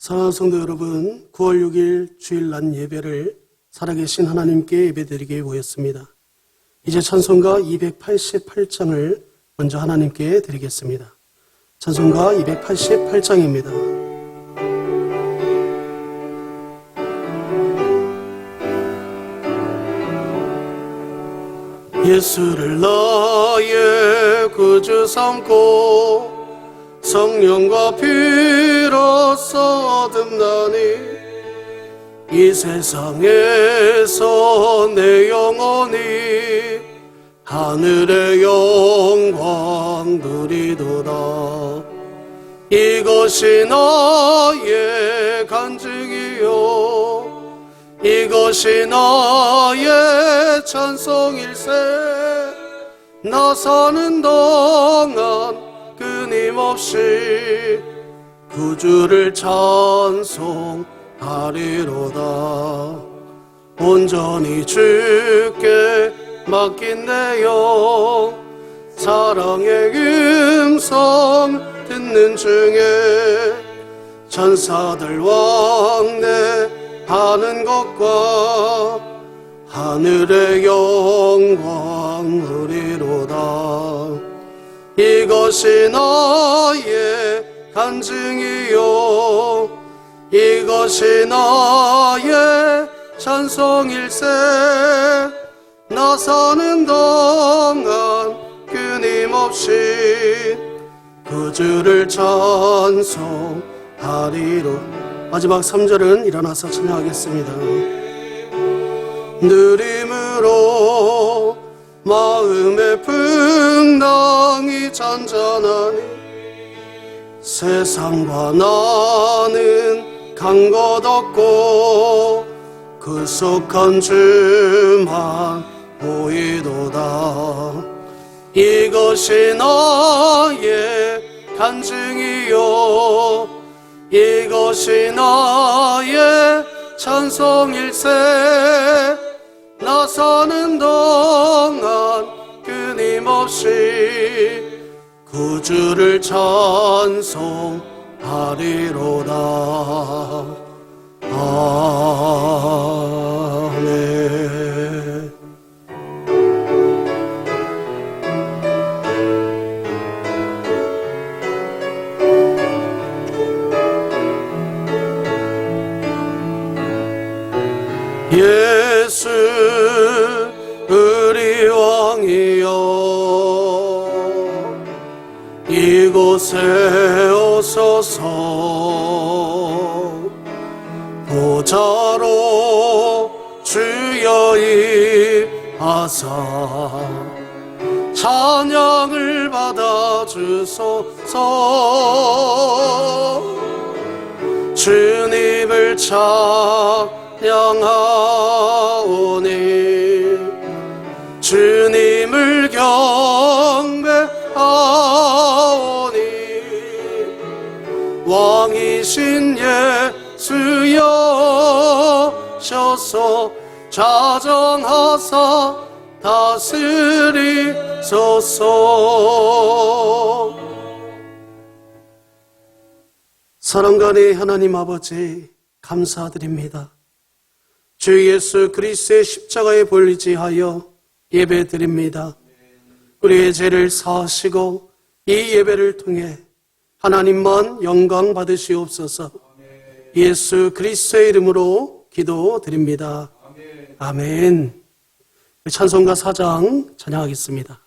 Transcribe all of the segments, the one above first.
사랑하는 성도 여러분, 9월 6일 주일날 예배를 살아계신 하나님께 예배드리기 모였습니다. 이제 찬송가 288장을 먼저 하나님께 드리겠습니다. 찬송가 288장입니다. 예수를 나의 구주 삼고 성령과 피로써 얻음나니 이 세상에서 내 영혼이 하늘의 영광 누리도다. 이것이 나의 간증이요 이것이 나의 찬송일세. 나 사는 동안 끊임없이 구주를 찬송하리로다. 온전히 주께 맡긴 내 영 사랑의 음성 듣는 중에 천사들 왕래하는 것과 하늘의 영광 누리로다. 이것이 나의 간증이요 이것이 나의 찬송일세. 나 사는 동안 끊임없이 구주를 찬송하리로. 마지막 3절은 일어나서 찬양하겠습니다. 누림으로 마음의 풍랑이 잔잔하니 세상과 나는 간 것 없고 구속한 주만 보이도다. 이것이 나의 간증이요 이것이 나의 찬송일세. 나 사는 동안 끊임없이 구주를 찬송하리로다. 아멘. 예수 우리 왕이여 이곳에 오소서. 보좌로 주여 임하사 찬양을 받아주소서. 주님을 찬양하오니 주님을 경배하오니 왕이신 예수여 셔서 자정하사 다스리소서. 사랑간의 하나님 아버지 감사드립니다. 주 예수 그리스도의 십자가에 볼리지하여 예배드립니다. 우리의 죄를 사하시고 이 예배를 통해 하나님만 영광 받으시옵소서. 예수 그리스도의 이름으로 기도드립니다. 아멘. 찬송가 4장 찬양하겠습니다.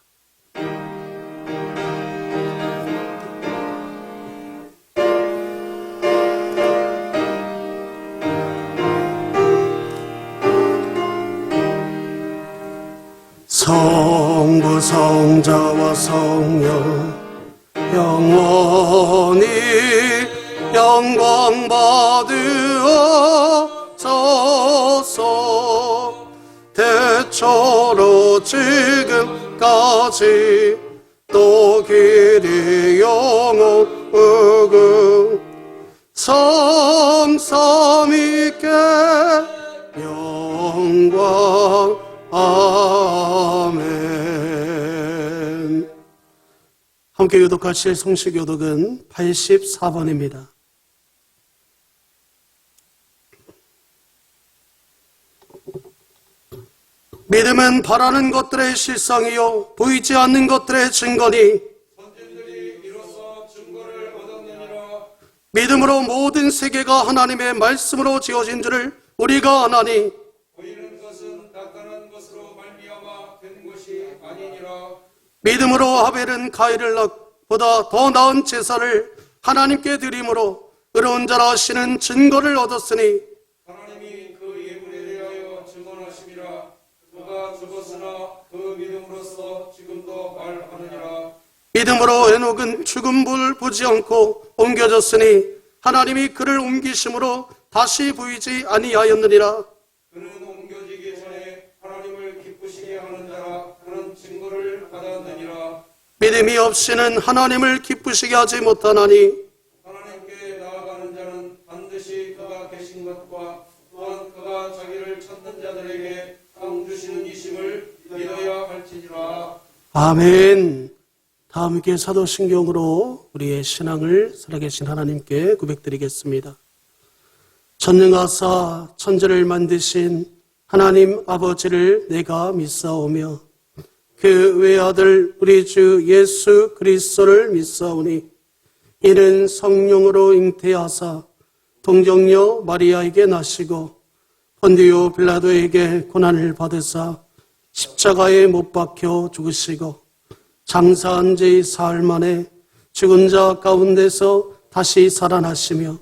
성부 성자와 성령 영원히 영광 받으옵소서. 대초로 지금까지 또 길이 영원하고 성삼위께 영광. 아멘. 함께 교독하실 성식 교독은 84번입니다. 믿음은 바라는 것들의 실상이요 보이지 않는 것들의 증거니 선진들이 이로써 증거를 얻었느니라. 믿음으로 모든 세계가 하나님의 말씀으로 지어진 줄을 우리가 아나니 보이는 것은 나타난 것으로 말미암아 된 것이 아니니라. 믿음으로 아벨은 가인을 보다 더 나은 제사를 하나님께 드림으로 의로운 자라 하시는 증거를 얻었으니 하나님이 그 예물에 대하여 증언하심이라. 그가 죽었으나 그 믿음으로써 지금도 말하느니라. 믿음으로 에녹은 죽은 불 보지 않고 옮겨졌으니 하나님이 그를 옮기심으로 다시 보이지 아니하였느니라. 그는 옮겨지기 전에 하나님을 기쁘시게 하는 자라. 그런 증거를 받았느니라. 믿음이 없이는 하나님을 기쁘시게 하지 못하나니 하나님께 나아가는 자는 반드시 그가 계신 것과 또한 그가 자기를 찾는 자들에게 상 주시는 이심을 믿어야 할지니라. 아멘. 다 함께 사도신경으로 우리의 신앙을 살아계신 하나님께 고백드리겠습니다. 전능하사 천지를 만드신 하나님 아버지를 내가 믿사오며 그 외아들 우리 주 예수 그리스도를 믿사오니 이는 성령으로 잉태하사 동정녀 마리아에게 나시고 본디오 빌라도에게 고난을 받으사 십자가에 못 박혀 죽으시고 장사한 지 사흘 만에 죽은 자 가운데서 다시 살아나시며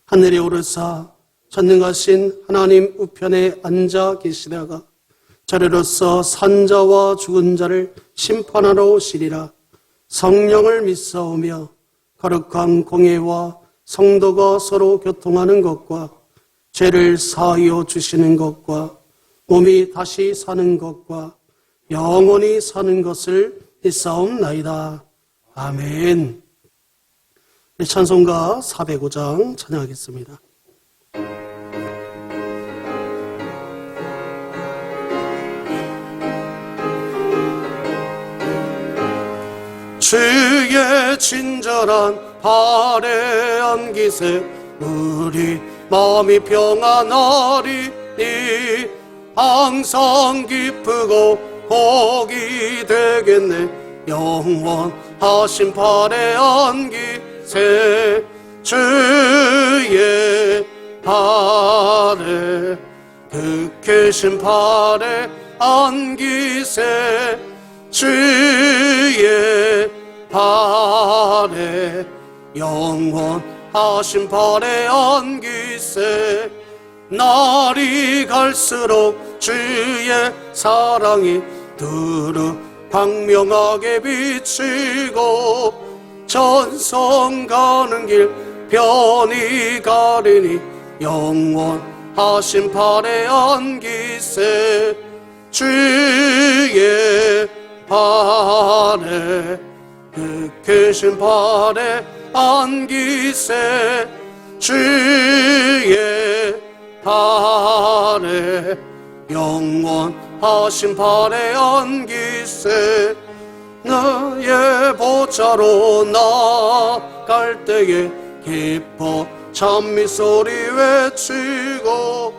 하늘에 오르사 전능하신 하나님 우편에 앉아 계시다가 저리로서 산자와 죽은 자를 심판하러 오시리라. 성령을 믿사오며 거룩한 공예와 성도가 서로 교통하는 것과 죄를 사하여 주시는 것과 몸이 다시 사는 것과 영원히 사는 것을 믿사옵나이다. 아멘. 찬송가 405장 찬양하겠습니다. 주의 친절한 발에 안기세 우리 마음이 평안하리니 항상 기쁘고 복이 되겠네. 영원하신 발에 안기세 주의 발에 극해신 발에 안기세 주의 발에 영원하신 발에 안기세 날이 갈수록 주의 사랑이 두루 광명하게 비치고 전성 가는 길 편히 가리니 영원하신 발에 안기세 주의 발에 극해신 발에 안기세 주의 발에 영원하신 발에 안기세 나의 보좌로 나갈 때에 기뻐 찬미소리 외치고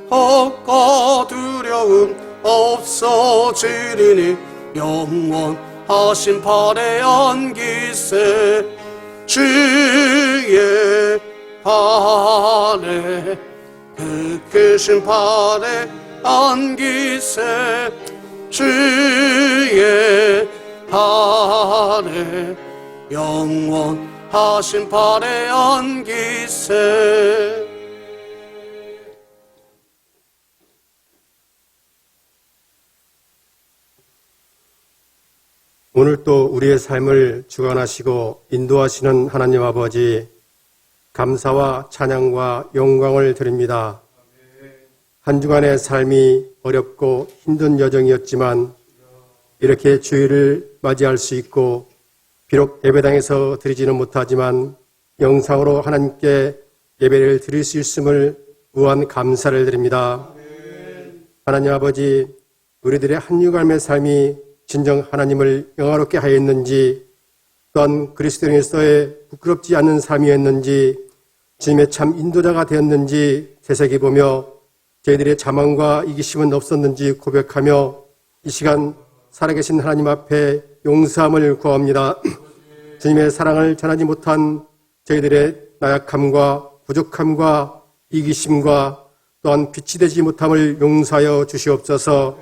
억과 두려움 없어지리니 영원하신 발에 안기세 주의 발에 극해신 발에 안기세 주의 발에 영원하신 발에 안기세. 오늘 또 우리의 삶을 주관하시고 인도하시는 하나님 아버지, 감사와 찬양과 영광을 드립니다. 한 주간의 삶이 어렵고 힘든 여정이었지만 이렇게 주일을 맞이할 수 있고 비록 예배당에서 드리지는 못하지만 영상으로 하나님께 예배를 드릴 수 있음을 무한 감사를 드립니다. 하나님 아버지, 우리들의 한 주간의 삶이 진정 하나님을 영화롭게 하였는지 또한 그리스도인으로서의 부끄럽지 않은 삶이었는지 주님의 참 인도자가 되었는지 되새겨보며 저희들의 자만과 이기심은 없었는지 고백하며 이 시간 살아계신 하나님 앞에 용서함을 구합니다. 주님의 사랑을 전하지 못한 저희들의 나약함과 부족함과 이기심과 또한 빛이 되지 못함을 용서하여 주시옵소서.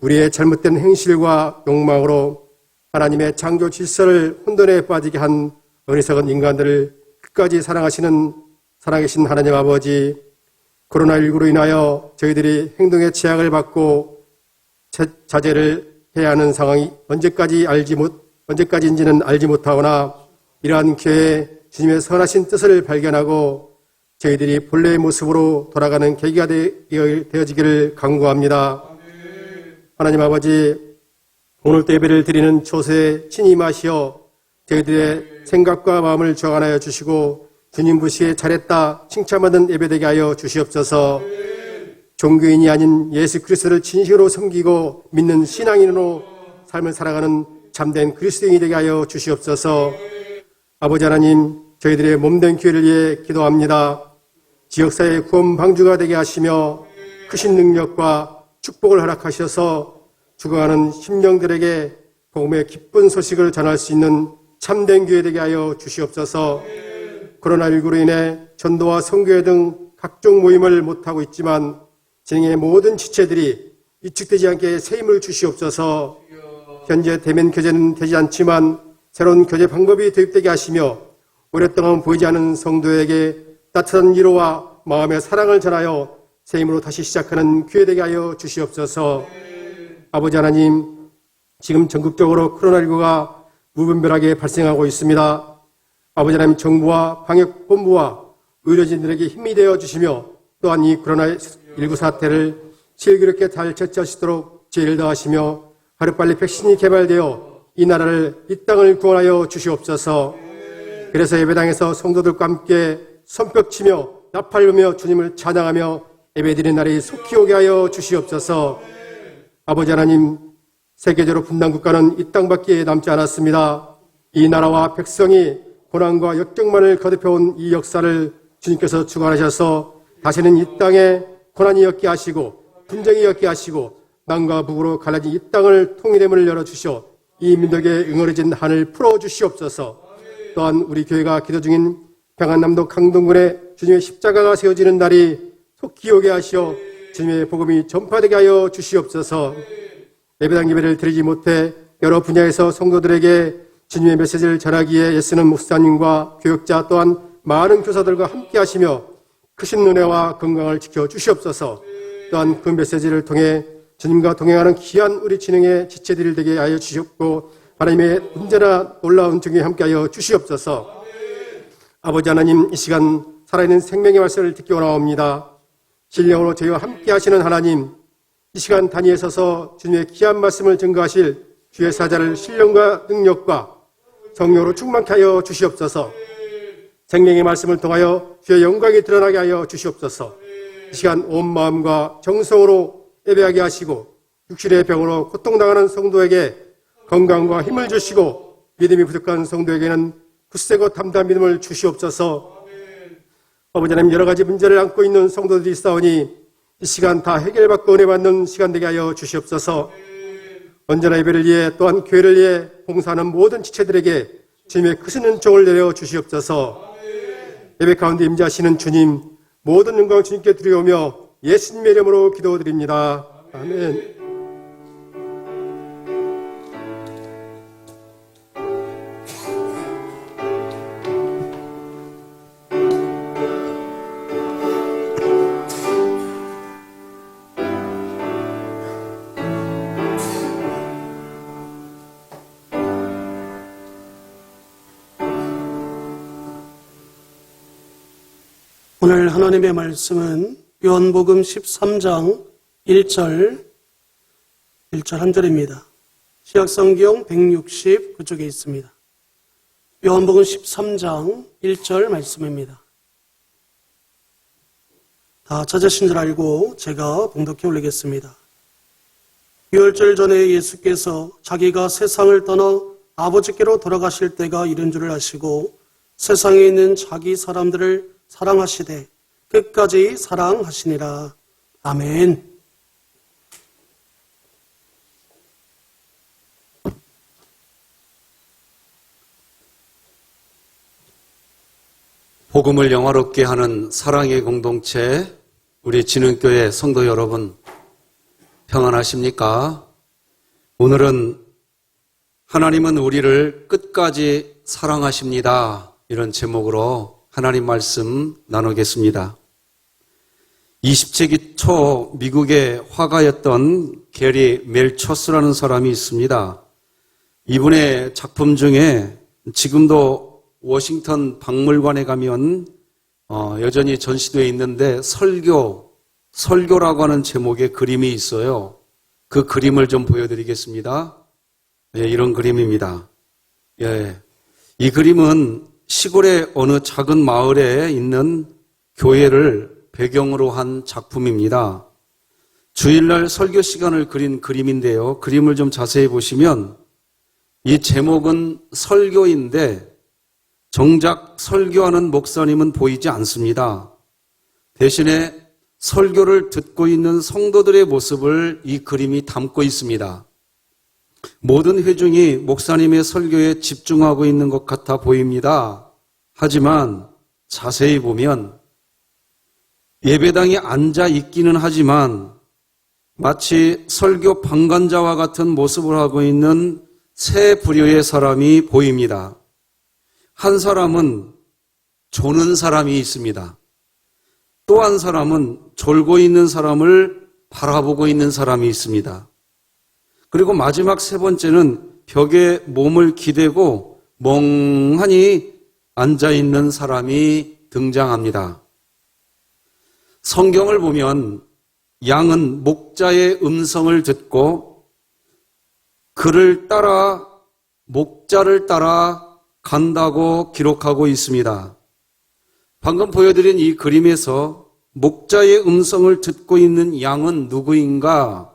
우리의 잘못된 행실과 욕망으로 하나님의 창조 질서를 혼돈에 빠지게 한 어리석은 인간들을 끝까지 사랑하시는 살아계신 하나님 아버지, 코로나19로 인하여 저희들이 행동의 제약을 받고 자제를 해야 하는 상황이 언제까지인지는 알지 못하거나 이러한 기회에 주님의 선하신 뜻을 발견하고 저희들이 본래의 모습으로 돌아가는 계기가 되어지기를 간구합니다. 하나님 아버지, 오늘도 예배를 드리는 초세에 친히 임하시어 저희들의 생각과 마음을 주관하여 주시고 주님 보시기에 잘했다 칭찬받는 예배되게 하여 주시옵소서. 종교인이 아닌 예수 그리스도를 진실로 섬기고 믿는 신앙인으로 삶을 살아가는 참된 그리스도인이 되게 하여 주시옵소서. 아버지 하나님, 저희들의 몸된 교회를 위해 기도합니다. 지역사회의 구원 방주가 되게 하시며 크신 능력과 축복을 허락하셔서 죽어가는 심령들에게 복음의 기쁜 소식을 전할 수 있는 참된 교회 되게 하여 주시옵소서. 코로나19로 인해 전도와 선교회 등 각종 모임을 못하고 있지만 진행의 모든 지체들이 위축되지 않게 새 힘을 주시옵소서. 현재 대면 교제는 되지 않지만 새로운 교제 방법이 도입되게 하시며 오랫동안 보이지 않은 성도에게 따뜻한 위로와 마음의 사랑을 전하여 새 힘으로 다시 시작하는 교회 되게 하여 주시옵소서. 아버지 하나님, 지금 전국적으로 코로나19가 무분별하게 발생하고 있습니다. 아버지 하나님, 정부와 방역본부와 의료진들에게 힘이 되어 주시며 또한 이 코로나19 사태를 슬기롭게 잘 처치할 수 있도록 지혜를 더하시며 하루빨리 백신이 개발되어 이 나라를, 이 땅을 구원하여 주시옵소서. 그래서 예배당에서 성도들과 함께 손뼉치며 나팔부며 주님을 찬양하며 예배드리는 날이 속히 오게 하여 주시옵소서. 아버지 하나님, 세계적으로 분단 국가는 이 땅밖에 남지 않았습니다. 이 나라와 백성이 고난과 역경만을 거듭해온 이 역사를 주님께서 주관하셔서 다시는 이 땅에 고난이 없게 하시고 분쟁이 없게 하시고 남과 북으로 갈라진 이 땅을 통일의 열어주시어 이 민족의 응어리진 한을 풀어주시옵소서. 또한 우리 교회가 기도 중인 평안남도 강동군에 주님의 십자가가 세워지는 날이 속히 오게 하시어 주님의 복음이 전파되게 하여 주시옵소서. 예배당 예배를 드리지 못해 여러 분야에서 성도들에게 주님의 메시지를 전하기에 애쓰는 목사님과 교역자 또한 많은 교사들과 함께 하시며 크신 은혜와 건강을 지켜 주시옵소서. 또한 그 메시지를 통해 주님과 동행하는 귀한 우리 진행의 지체들이 되게 하여 주시옵고 하나님의 언제나 놀라운 증에 함께하여 주시옵소서. 아버지 하나님, 이 시간 살아있는 생명의 말씀을 듣기 원하옵니다. 신령으로 저희와 함께 하시는 하나님, 이 시간 단위에 서서 주님의 귀한 말씀을 증거하실 주의 사자를 신령과 능력과 성령으로 충만케 하여 주시옵소서. 생명의 말씀을 통하여 주의 영광이 드러나게 하여 주시옵소서. 이 시간 온 마음과 정성으로 예배하게 하시고 육신의 병으로 고통당하는 성도에게 건강과 힘을 주시고 믿음이 부족한 성도에게는 굳세고 담대한 믿음을 주시옵소서. 아버지 하나님, 여러 가지 문제를 안고 있는 성도들이 있사오니 이 시간 다 해결받고 은혜 받는 시간 되게 하여 주시옵소서. 언제나 예배를 위해 또한 교회를 위해 봉사하는 모든 지체들에게 주님의 크신 은총을 내려 주시옵소서. 예배 가운데 임재하시는 주님, 모든 영광 주님께 드리오며 예수님의 이름으로 기도드립니다. 아멘. 오늘 하나님의 말씀은 요한복음 13장 1절 한 절입니다. 신약성경 160 그쪽에 있습니다. 요한복음 13장 1절 말씀입니다. 다 찾으신 줄 알고 제가 봉독해 올리겠습니다. 유월절 전에 예수께서 자기가 세상을 떠나 아버지께로 돌아가실 때가 이른 줄을 아시고 세상에 있는 자기 사람들을 사랑하시되 끝까지 사랑하시니라. 아멘. 복음을 영화롭게 하는 사랑의 공동체, 우리 진흥교회 성도 여러분, 평안하십니까? 오늘은 하나님은 우리를 끝까지 사랑하십니다. 이런 제목으로 하나님 말씀 나누겠습니다. 20세기 초 미국의 화가였던 게리 멜초스라는 사람이 있습니다. 이분의 작품 중에 지금도 워싱턴 박물관에 가면 여전히 전시되어 있는데 설교라고 하는 제목의 그림이 있어요. 그 그림을 좀 보여드리겠습니다. 예, 이런 그림입니다. 예, 이 그림은 시골의 어느 작은 마을에 있는 교회를 배경으로 한 작품입니다. 주일날 설교 시간을 그린 그림인데요. 그림을 좀 자세히 보시면 이 제목은 설교인데 정작 설교하는 목사님은 보이지 않습니다. 대신에 설교를 듣고 있는 성도들의 모습을 이 그림이 담고 있습니다. 모든 회중이 목사님의 설교에 집중하고 있는 것 같아 보입니다. 하지만 자세히 보면 예배당에 앉아 있기는 하지만 마치 설교 방관자와 같은 모습을 하고 있는 세 부류의 사람이 보입니다. 한 사람은 조는 사람이 있습니다. 또 한 사람은 졸고 있는 사람을 바라보고 있는 사람이 있습니다. 그리고 마지막 세 번째는 벽에 몸을 기대고 멍하니 앉아있는 사람이 등장합니다. 성경을 보면 양은 목자의 음성을 듣고 그를 따라 목자를 따라 간다고 기록하고 있습니다. 방금 보여드린 이 그림에서 목자의 음성을 듣고 있는 양은 누구인가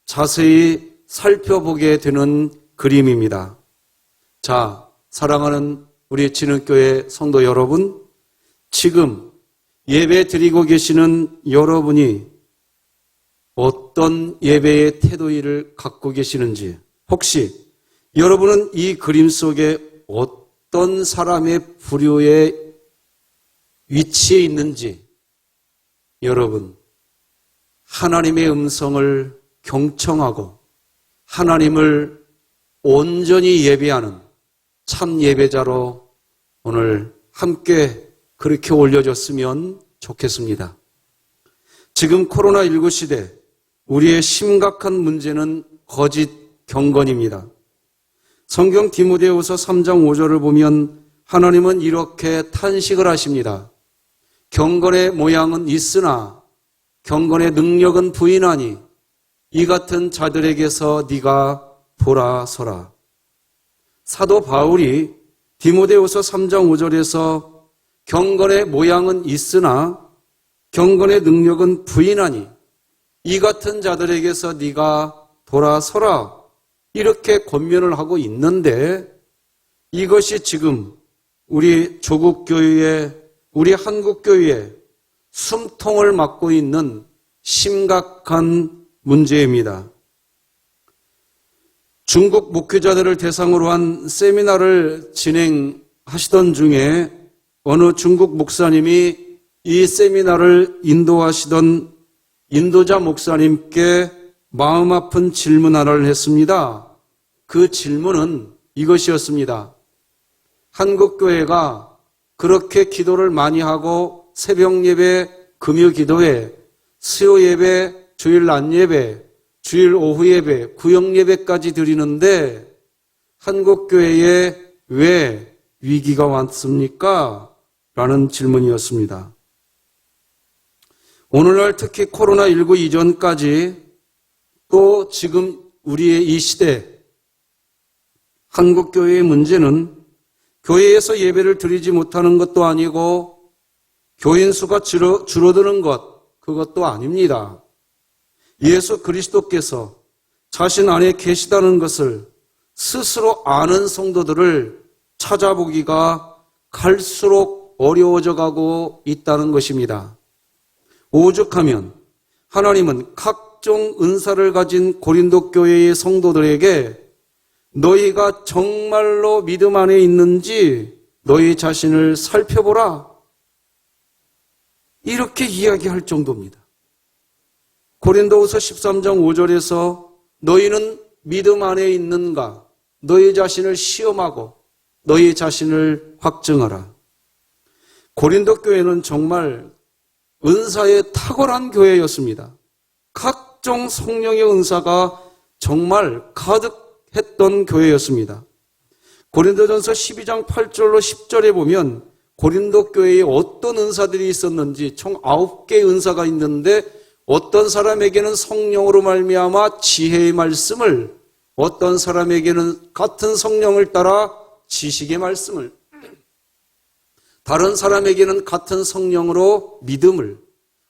자세히 살펴보게 되는 그림입니다. 자, 사랑하는 우리 진흥교회 성도 여러분, 지금 예배 드리고 계시는 여러분이 어떤 예배의 태도를 갖고 계시는지, 혹시 여러분은 이 그림 속에 어떤 사람의 부류의 위치에 있는지, 여러분, 하나님의 음성을 경청하고 하나님을 온전히 예배하는 참 예배자로 오늘 함께 그렇게 올려줬으면 좋겠습니다. 지금 코로나19 시대 우리의 심각한 문제는 거짓 경건입니다. 성경 디모데후서 3장 5절을 보면 하나님은 이렇게 탄식을 하십니다. 경건의 모양은 있으나 경건의 능력은 부인하니 이 같은 자들에게서 네가 돌아서라. 사도 바울이 디모데후서 3장 5절에서 경건의 모양은 있으나 경건의 능력은 부인하니 이 같은 자들에게서 네가 돌아서라. 이렇게 권면을 하고 있는데 이것이 지금 우리 조국교회에, 우리 한국교회에 숨통을 막고 있는 심각한 문제입니다. 중국 목회자들을 대상으로 한 세미나를 진행하시던 중에 어느 중국 목사님이 이 세미나를 인도하시던 인도자 목사님께 마음 아픈 질문 하나를 했습니다. 그 질문은 이것이었습니다. 한국교회가 그렇게 기도를 많이 하고 새벽 예배, 금요 기도회, 수요 예배, 주일 낮 예배, 주일 오후 예배, 구역 예배까지 드리는데 한국교회에 왜 위기가 왔습니까? 라는 질문이었습니다. 오늘날 특히 코로나19 이전까지 또 지금 우리의 이 시대 한국교회의 문제는 교회에서 예배를 드리지 못하는 것도 아니고 교인 수가 줄어드는 것, 그것도 아닙니다. 예수 그리스도께서 자신 안에 계시다는 것을 스스로 아는 성도들을 찾아보기가 갈수록 어려워져 가고 있다는 것입니다. 오죽하면 하나님은 각종 은사를 가진 고린도 교회의 성도들에게 너희가 정말로 믿음 안에 있는지 너희 자신을 살펴보라. 이렇게 이야기할 정도입니다. 고린도후서 13장 5절에서 너희는 믿음 안에 있는가? 너희 자신을 시험하고 너희 자신을 확증하라. 고린도 교회는 정말 은사에 탁월한 교회였습니다. 각종 성령의 은사가 정말 가득했던 교회였습니다. 고린도전서 12장 8절로 10절에 보면 고린도 교회에 어떤 은사들이 있었는지 총 9개의 은사가 있는데 어떤 사람에게는 성령으로 말미암아 지혜의 말씀을, 어떤 사람에게는 같은 성령을 따라 지식의 말씀을, 다른 사람에게는 같은 성령으로 믿음을,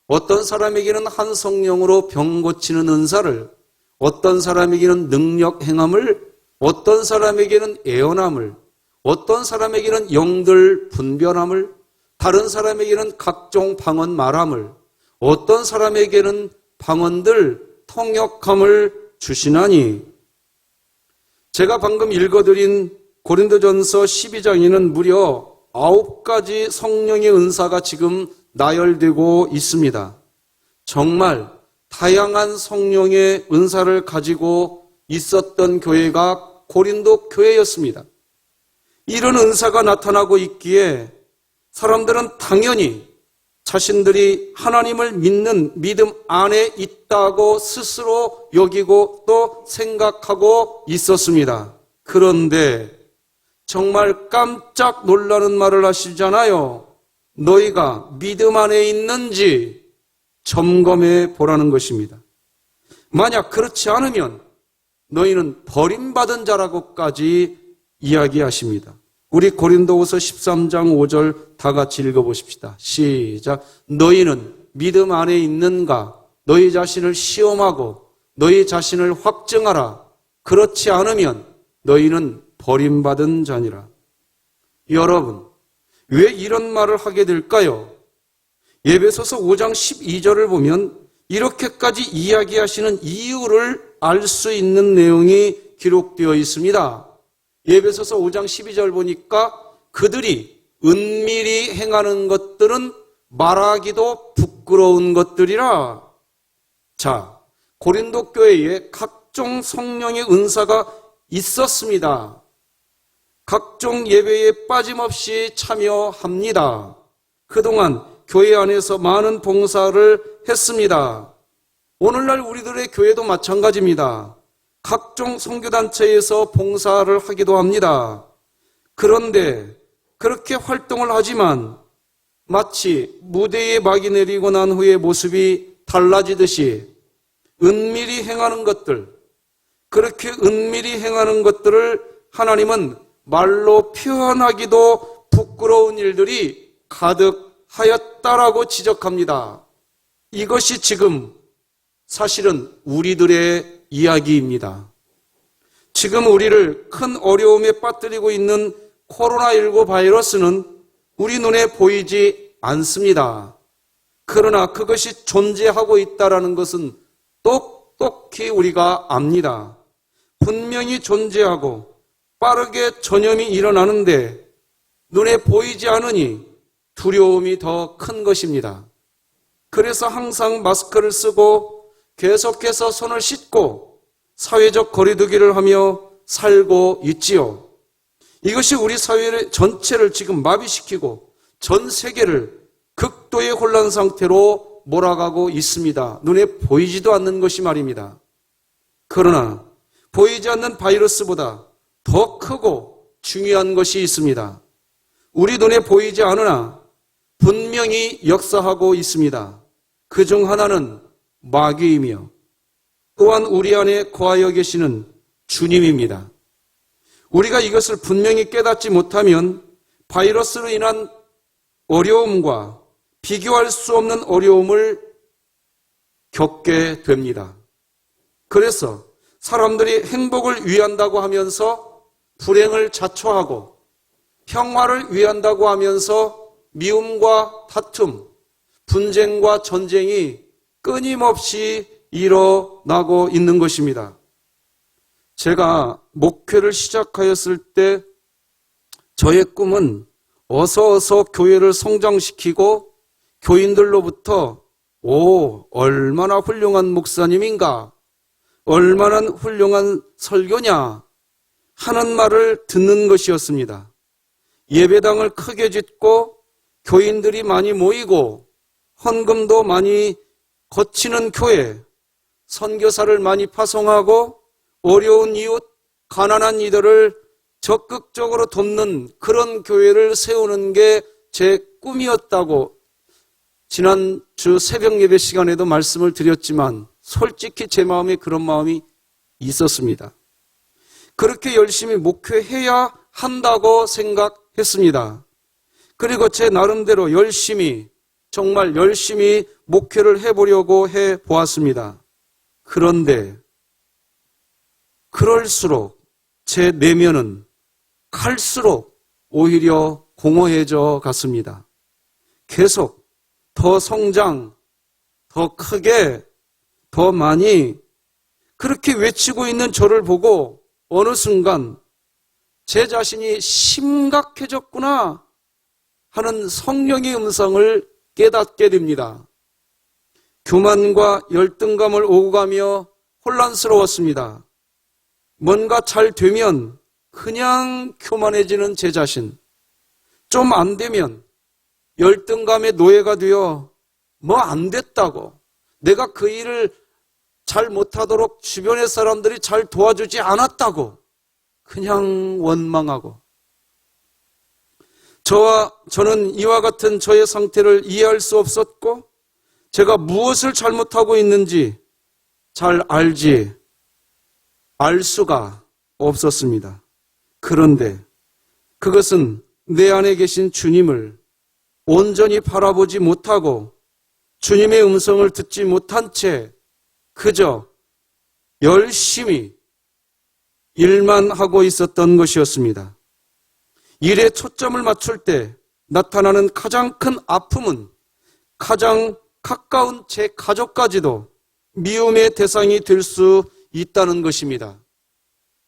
어떤 사람에게는 한 성령으로 병 고치는 은사를, 어떤 사람에게는 능력 행함을, 어떤 사람에게는 애언함을, 어떤 사람에게는 영들 분별함을, 다른 사람에게는 각종 방언 말함을, 어떤 사람에게는 방언들 통역함을 주시나니. 제가 방금 읽어드린 고린도전서 12장에는 무려 9가지 성령의 은사가 지금 나열되고 있습니다. 정말 다양한 성령의 은사를 가지고 있었던 교회가 고린도 교회였습니다. 이런 은사가 나타나고 있기에 사람들은 당연히 자신들이 하나님을 믿는 믿음 안에 있다고 스스로 여기고 또 생각하고 있었습니다. 그런데 정말 깜짝 놀라는 말을 하시잖아요. 너희가 믿음 안에 있는지 점검해 보라는 것입니다. 만약 그렇지 않으면 너희는 버림받은 자라고까지 이야기하십니다. 우리 고린도후서 13장 5절 다 같이 읽어보십시다. 시작. 너희는 믿음 안에 있는가? 너희 자신을 시험하고 너희 자신을 확증하라. 그렇지 않으면 너희는 버림받은 자니라. 여러분, 왜 이런 말을 하게 될까요? 에베소서 5장 12절을 보면 이렇게까지 이야기하시는 이유를 알 수 있는 내용이 기록되어 있습니다. 에베소서 5장 12절 보니까 그들이 은밀히 행하는 것들은 말하기도 부끄러운 것들이라. 자, 고린도 교회에 각종 성령의 은사가 있었습니다. 각종 예배에 빠짐없이 참여합니다. 그동안 교회 안에서 많은 봉사를 했습니다. 오늘날 우리들의 교회도 마찬가지입니다. 각종 선교단체에서 봉사를 하기도 합니다. 그런데 그렇게 활동을 하지만 마치 무대에 막이 내리고 난 후에 모습이 달라지듯이 은밀히 행하는 것들, 그렇게 은밀히 행하는 것들을 하나님은 말로 표현하기도 부끄러운 일들이 가득하였다라고 지적합니다. 이것이 지금 사실은 우리들의 이야기입니다. 지금 우리를 큰 어려움에 빠뜨리고 있는 코로나19 바이러스는 우리 눈에 보이지 않습니다. 그러나 그것이 존재하고 있다는 것은 똑똑히 우리가 압니다. 분명히 존재하고 빠르게 전염이 일어나는데 눈에 보이지 않으니 두려움이 더 큰 것입니다. 그래서 항상 마스크를 쓰고 계속해서 손을 씻고 사회적 거리두기를 하며 살고 있지요. 이것이 우리 사회 전체를 지금 마비시키고 전 세계를 극도의 혼란 상태로 몰아가고 있습니다. 눈에 보이지도 않는 것이 말입니다. 그러나 보이지 않는 바이러스보다 더 크고 중요한 것이 있습니다. 우리 눈에 보이지 않으나 분명히 역사하고 있습니다. 그중 하나는 마귀이며 또한 우리 안에 거하여 계시는 주님입니다. 우리가 이것을 분명히 깨닫지 못하면 바이러스로 인한 어려움과 비교할 수 없는 어려움을 겪게 됩니다. 그래서 사람들이 행복을 위한다고 하면서 불행을 자초하고 평화를 위한다고 하면서 미움과 다툼, 분쟁과 전쟁이 끊임없이 일어나고 있는 것입니다. 제가 목회를 시작하였을 때 저의 꿈은 어서 교회를 성장시키고 교인들로부터 얼마나 훌륭한 목사님인가, 얼마나 훌륭한 설교냐 하는 말을 듣는 것이었습니다. 예배당을 크게 짓고 교인들이 많이 모이고 헌금도 많이 거치는 교회, 선교사를 많이 파송하고 어려운 이웃, 가난한 이들을 적극적으로 돕는 그런 교회를 세우는 게 제 꿈이었다고 지난주 새벽 예배 시간에도 말씀을 드렸지만 솔직히 제 마음에 그런 마음이 있었습니다. 그렇게 열심히 목회해야 한다고 생각했습니다. 그리고 제 나름대로 정말 열심히 목회를 해보려고 해보았습니다. 그런데 그럴수록 제 내면은 갈수록 오히려 공허해져 갔습니다. 계속 더 성장, 더 크게, 더 많이 그렇게 외치고 있는 저를 보고 어느 순간 제 자신이 심각해졌구나 하는 성령의 음성을 깨닫게 됩니다. 교만과 열등감을 오고 가며 혼란스러웠습니다. 뭔가 잘 되면 그냥 교만해지는 제 자신, 좀 안 되면 열등감의 노예가 되어 뭐 안 됐다고, 내가 그 일을 잘 못하도록 주변의 사람들이 잘 도와주지 않았다고 그냥 원망하고, 저는 이와 같은 저의 상태를 이해할 수 없었고 제가 무엇을 잘못하고 있는지 잘 알 수가 없었습니다. 그런데 그것은 내 안에 계신 주님을 온전히 바라보지 못하고 주님의 음성을 듣지 못한 채 그저 열심히 일만 하고 있었던 것이었습니다. 일에 초점을 맞출 때 나타나는 가장 큰 아픔은 가장 가까운 제 가족까지도 미움의 대상이 될 수 있다는 것입니다.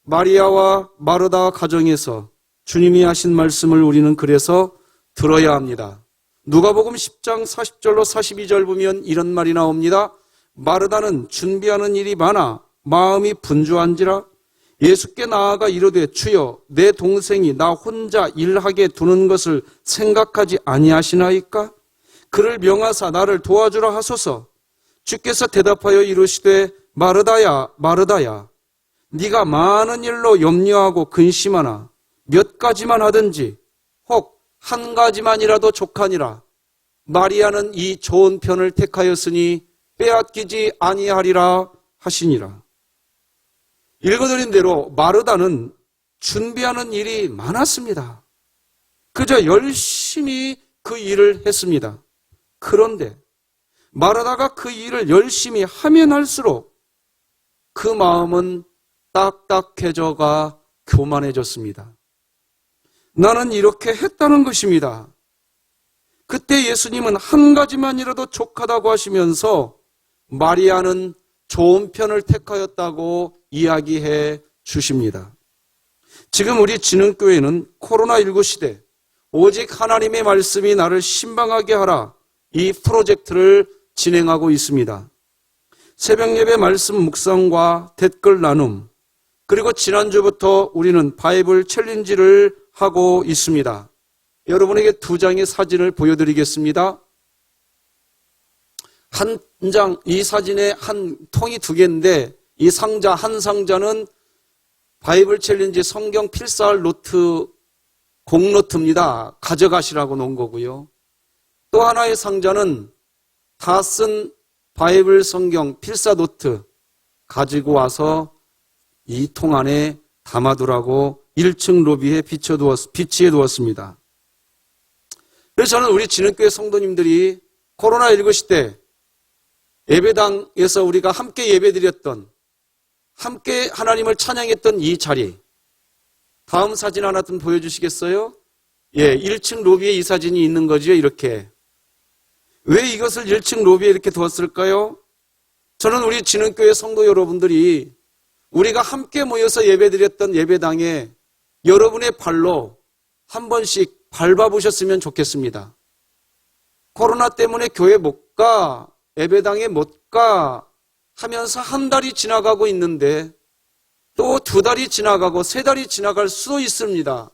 마리아와 마르다 가정에서 주님이 하신 말씀을 우리는 그래서 들어야 합니다. 누가복음 10장 40절로 42절 보면 이런 말이 나옵니다. 마르다는 준비하는 일이 많아 마음이 분주한지라 예수께 나아가 이르되 주여 내 동생이 나 혼자 일하게 두는 것을 생각하지 아니하시나이까? 그를 명하사 나를 도와주라 하소서. 주께서 대답하여 이르시되 마르다야 마르다야 네가 많은 일로 염려하고 근심하나 몇 가지만 하든지 혹 한 가지만이라도 족하니라. 마리아는 이 좋은 편을 택하였으니 빼앗기지 아니하리라 하시니라. 읽어드린 대로 마르다는 준비하는 일이 많았습니다. 그저 열심히 그 일을 했습니다. 그런데 마르다가 그 일을 열심히 하면 할수록 그 마음은 딱딱해져가 교만해졌습니다. 나는 이렇게 했다는 것입니다. 그때 예수님은 한 가지만이라도 족하다고 하시면서 마리아는 좋은 편을 택하였다고 이야기해 주십니다. 지금 우리 진흥교회는 코로나19 시대 오직 하나님의 말씀이 나를 신방하게 하라 이 프로젝트를 진행하고 있습니다. 새벽 예배 말씀 묵상과 댓글 나눔, 그리고 지난주부터 우리는 바이블 챌린지를 하고 있습니다. 여러분에게 두 장의 사진을 보여드리겠습니다. 한 장, 이 사진에 한 통이 두 개인데 이 상자, 한 상자는 바이블 챌린지 성경 필사할 노트, 공노트입니다. 가져가시라고 놓은 거고요. 또 하나의 상자는 다 쓴 바이블 성경 필사 노트 가지고 와서 이 통 안에 담아두라고 1층 로비에 비치해 두었습니다. 그래서 저는 우리 진흥교회 성도님들이 코로나19 시대 예배당에서 우리가 함께 예배드렸던, 함께 하나님을 찬양했던 이 자리, 다음 사진 하나 좀 보여주시겠어요? 예, 1층 로비에 이 사진이 있는 거죠, 이렇게. 왜 이것을 1층 로비에 이렇게 두었을까요? 저는 우리 진흥교회 성도 여러분들이 우리가 함께 모여서 예배드렸던 예배당에 여러분의 발로 한 번씩 밟아보셨으면 좋겠습니다. 코로나 때문에 교회 못 가, 예배당에 못 가 하면서 한 달이 지나가고 있는데 또 2달이 지나가고 3달이 지나갈 수도 있습니다.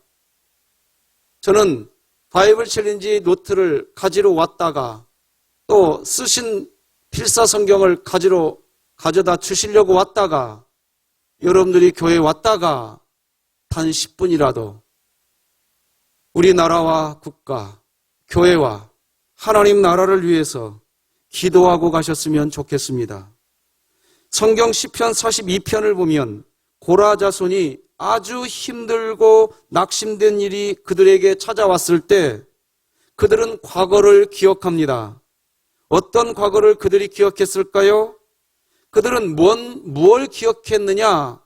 저는 바이블 챌린지 노트를 가지러 왔다가 또 쓰신 필사 성경을 가져다 주시려고 왔다가 여러분들이 교회에 왔다가 단 10분이라도 우리나라와 국가, 교회와 하나님 나라를 위해서 기도하고 가셨으면 좋겠습니다. 성경 시편 42편을 보면 고라 자손이 아주 힘들고 낙심된 일이 그들에게 찾아왔을 때 그들은 과거를 기억합니다. 어떤 과거를 그들이 기억했을까요? 그들은 무엇을 기억했느냐?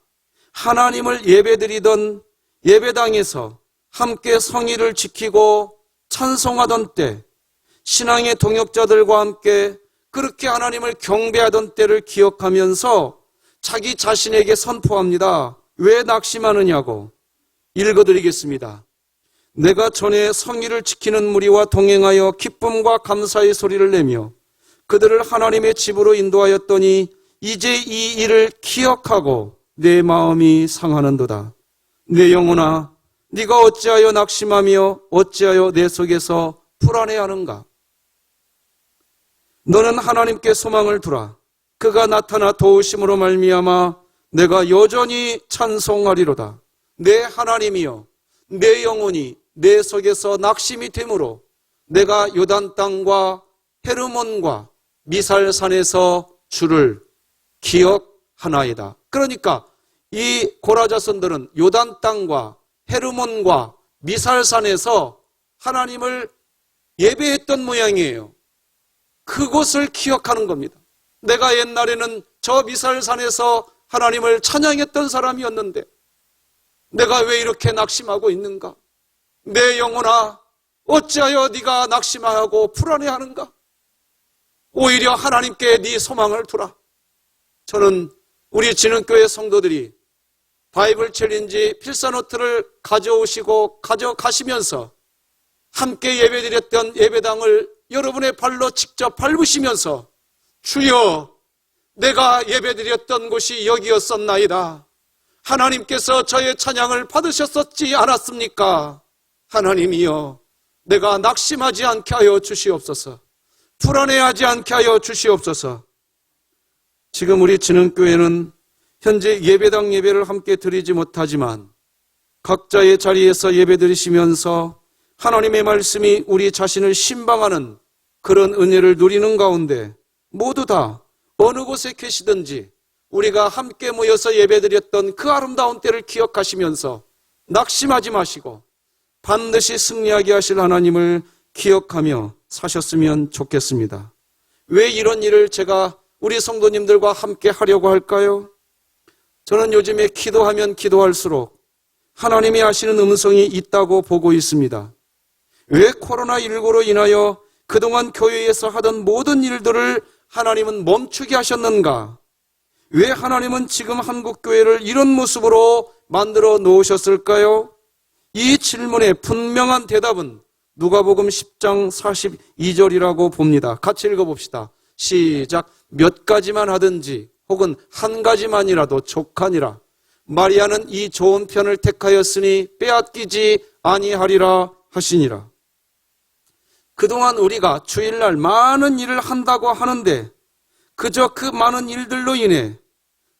하나님을 예배드리던 예배당에서 함께 성의를 지키고 찬송하던 때, 신앙의 동역자들과 함께 그렇게 하나님을 경배하던 때를 기억하면서 자기 자신에게 선포합니다. 왜 낙심하느냐고. 읽어드리겠습니다. 내가 전에 성의를 지키는 무리와 동행하여 기쁨과 감사의 소리를 내며 그들을 하나님의 집으로 인도하였더니 이제 이 일을 기억하고 내 마음이 상하는도다. 내 영혼아, 네가 어찌하여 낙심하며 어찌하여 내 속에서 불안해하는가? 너는 하나님께 소망을 두라. 그가 나타나 도우심으로 말미암아 내가 여전히 찬송하리로다. 내 하나님이여, 내 영혼이 내 속에서 낙심이 되므로 내가 요단 땅과 헤르몬과 미살산에서 주를 기억하나이다. 그러니까 이 고라 자손들은 요단 땅과 헤르몬과 미살산에서 하나님을 예배했던 모양이에요. 그곳을 기억하는 겁니다. 내가 옛날에는 저 미살산에서 하나님을 찬양했던 사람이었는데 내가 왜 이렇게 낙심하고 있는가? 내 영혼아, 어찌하여 네가 낙심하고 불안해하는가? 오히려 하나님께 네 소망을 두라. 저는 우리 진흥교회 성도들이 바이블 챌린지 필사노트를 가져오시고 가져가시면서 함께 예배드렸던 예배당을 여러분의 발로 직접 밟으시면서 주여, 내가 예배드렸던 곳이 여기였었나이다. 하나님께서 저의 찬양을 받으셨었지 않았습니까? 하나님이여, 내가 낙심하지 않게 하여 주시옵소서. 불안해하지 않게 하여 주시옵소서. 지금 우리 진흥교회는 현재 예배당 예배를 함께 드리지 못하지만 각자의 자리에서 예배 드리시면서 하나님의 말씀이 우리 자신을 신방하는 그런 은혜를 누리는 가운데 모두 다 어느 곳에 계시든지 우리가 함께 모여서 예배드렸던 그 아름다운 때를 기억하시면서 낙심하지 마시고 반드시 승리하게 하실 하나님을 기억하며 사셨으면 좋겠습니다. 왜 이런 일을 제가 우리 성도님들과 함께 하려고 할까요? 저는 요즘에 기도하면 기도할수록 하나님이 하시는 음성이 있다고 보고 있습니다. 왜 코로나19로 인하여 그동안 교회에서 하던 모든 일들을 하나님은 멈추게 하셨는가? 왜 하나님은 지금 한국교회를 이런 모습으로 만들어 놓으셨을까요? 이 질문의 분명한 대답은 누가복음 10장 42절이라고 봅니다. 같이 읽어봅시다. 시작. 몇 가지만 하든지 혹은 한 가지만이라도 족하니라. 마리아는 이 좋은 편을 택하였으니 빼앗기지 아니하리라 하시니라. 그동안 우리가 주일날 많은 일을 한다고 하는데 그저 그 많은 일들로 인해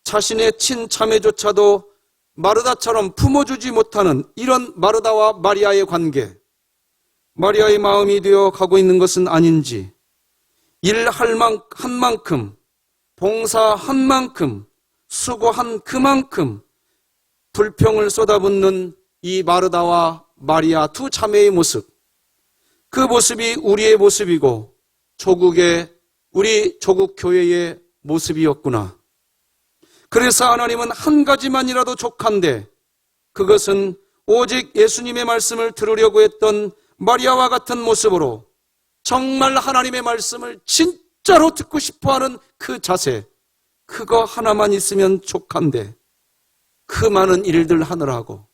자신의 친자매조차도 마르다처럼 품어주지 못하는 이런 마르다와 마리아의 관계, 마리아의 마음이 되어 가고 있는 것은 아닌지, 일할 한 만큼, 봉사한 만큼, 수고한 그만큼 불평을 쏟아붓는 이 마르다와 마리아 두 자매의 모습, 그 모습이 우리의 모습이고 우리 조국 교회의 모습이었구나. 그래서 하나님은 한 가지만이라도 족한데 그것은 오직 예수님의 말씀을 들으려고 했던 마리아와 같은 모습으로 정말 하나님의 말씀을 진짜로 듣고 싶어하는 그 자세, 그거 하나만 있으면 족한데 그 많은 일들 하느라고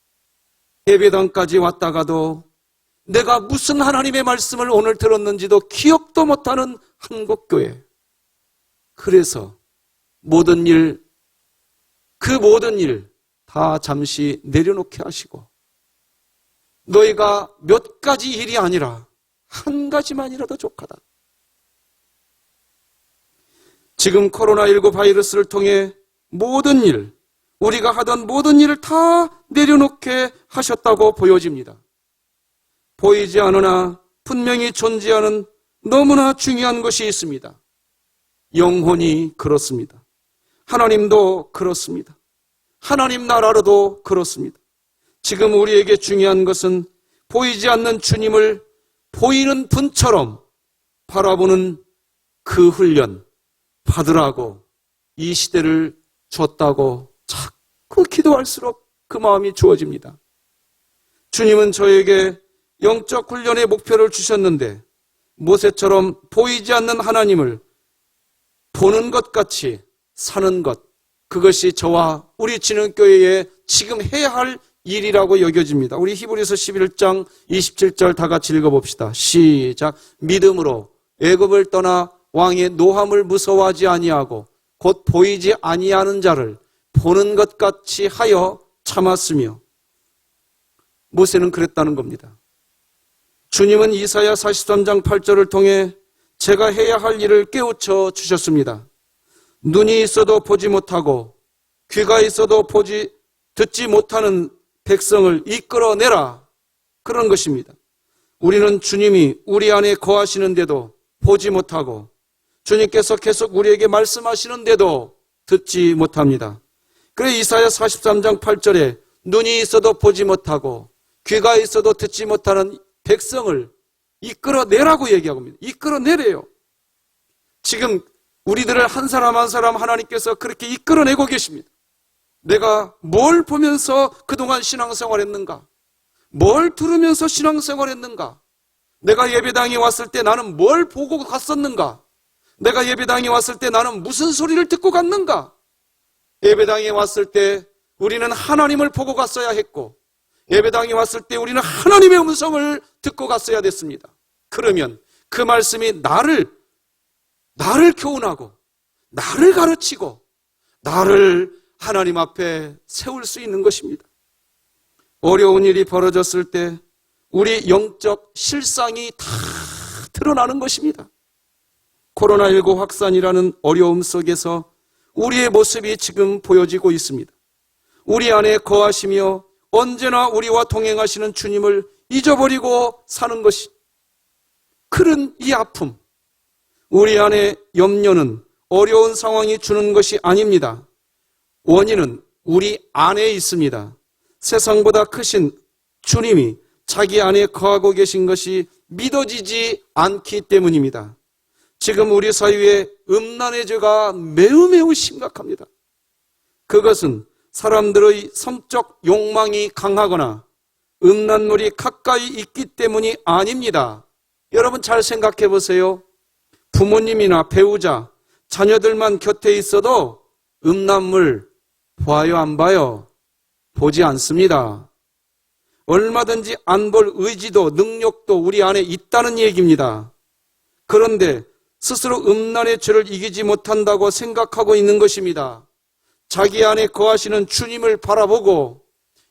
예배당까지 왔다가도 내가 무슨 하나님의 말씀을 오늘 들었는지도 기억도 못하는 한국교회. 그래서 모든 일, 그 모든 일 다 잠시 내려놓게 하시고 너희가 몇 가지 일이 아니라 한 가지만이라도 족하다. 지금 코로나19 바이러스를 통해 모든 일, 우리가 하던 모든 일을 다 내려놓게 하셨다고 보여집니다. 보이지 않으나 분명히 존재하는 너무나 중요한 것이 있습니다. 영혼이 그렇습니다. 하나님도 그렇습니다. 하나님 나라로도 그렇습니다. 지금 우리에게 중요한 것은 보이지 않는 주님을 보이는 분처럼 바라보는 그 훈련 받으라고 이 시대를 줬다고 자꾸 기도할수록 그 마음이 주어집니다. 주님은 저에게 영적 훈련의 목표를 주셨는데 모세처럼 보이지 않는 하나님을 보는 것 같이 사는 것, 그것이 저와 우리 진흥교회에 지금 해야 할 일이라고 여겨집니다. 우리 히브리서 11장 27절 다 같이 읽어봅시다. 시작. 믿음으로 애굽을 떠나 왕의 노함을 무서워하지 아니하고 곧 보이지 아니하는 자를 보는 것 같이 하여 참았으며. 모세는 그랬다는 겁니다. 주님은 이사야 43장 8절을 통해 제가 해야 할 일을 깨우쳐 주셨습니다. 눈이 있어도 보지 못하고 귀가 있어도 듣지 못하는 백성을 이끌어내라. 그런 것입니다. 우리는 주님이 우리 안에 거하시는데도 보지 못하고 주님께서 계속 우리에게 말씀하시는데도 듣지 못합니다. 그래서 이사야 43장 8절에 눈이 있어도 보지 못하고 귀가 있어도 듣지 못하는 백성을 이끌어내라고 얘기하고 있습니다. 이끌어내래요. 지금 우리들을 한 사람 한 사람 하나님께서 그렇게 이끌어내고 계십니다. 내가 뭘 보면서 그동안 신앙생활 했는가? 뭘 들으면서 신앙생활 했는가? 내가 예배당에 왔을 때 나는 뭘 보고 갔었는가? 내가 예배당에 왔을 때 나는 무슨 소리를 듣고 갔는가? 예배당에 왔을 때 우리는 하나님을 보고 갔어야 했고 예배당에 왔을 때 우리는 하나님의 음성을 듣고 갔어야 됐습니다. 그러면 그 말씀이 나를 교훈하고 나를 가르치고 나를 하나님 앞에 세울 수 있는 것입니다. 어려운 일이 벌어졌을 때 우리 영적 실상이 다 드러나는 것입니다. 코로나19 확산이라는 어려움 속에서 우리의 모습이 지금 보여지고 있습니다. 우리 안에 거하시며 언제나 우리와 동행하시는 주님을 잊어버리고 사는 것이 그런 이 아픔, 우리 안에 염려는 어려운 상황이 주는 것이 아닙니다. 원인은 우리 안에 있습니다. 세상보다 크신 주님이 자기 안에 거하고 계신 것이 믿어지지 않기 때문입니다. 지금 우리 사회에 음란의 죄가 매우 심각합니다. 그것은 사람들의 성적 욕망이 강하거나 음란물이 가까이 있기 때문이 아닙니다. 여러분 잘 생각해 보세요. 부모님이나 배우자, 자녀들만 곁에 있어도 음란물 봐요, 안 봐요? 보지 않습니다. 얼마든지 안 볼 의지도 능력도 우리 안에 있다는 얘기입니다. 그런데 스스로 음란의 죄를 이기지 못한다고 생각하고 있는 것입니다. 자기 안에 거하시는 주님을 바라보고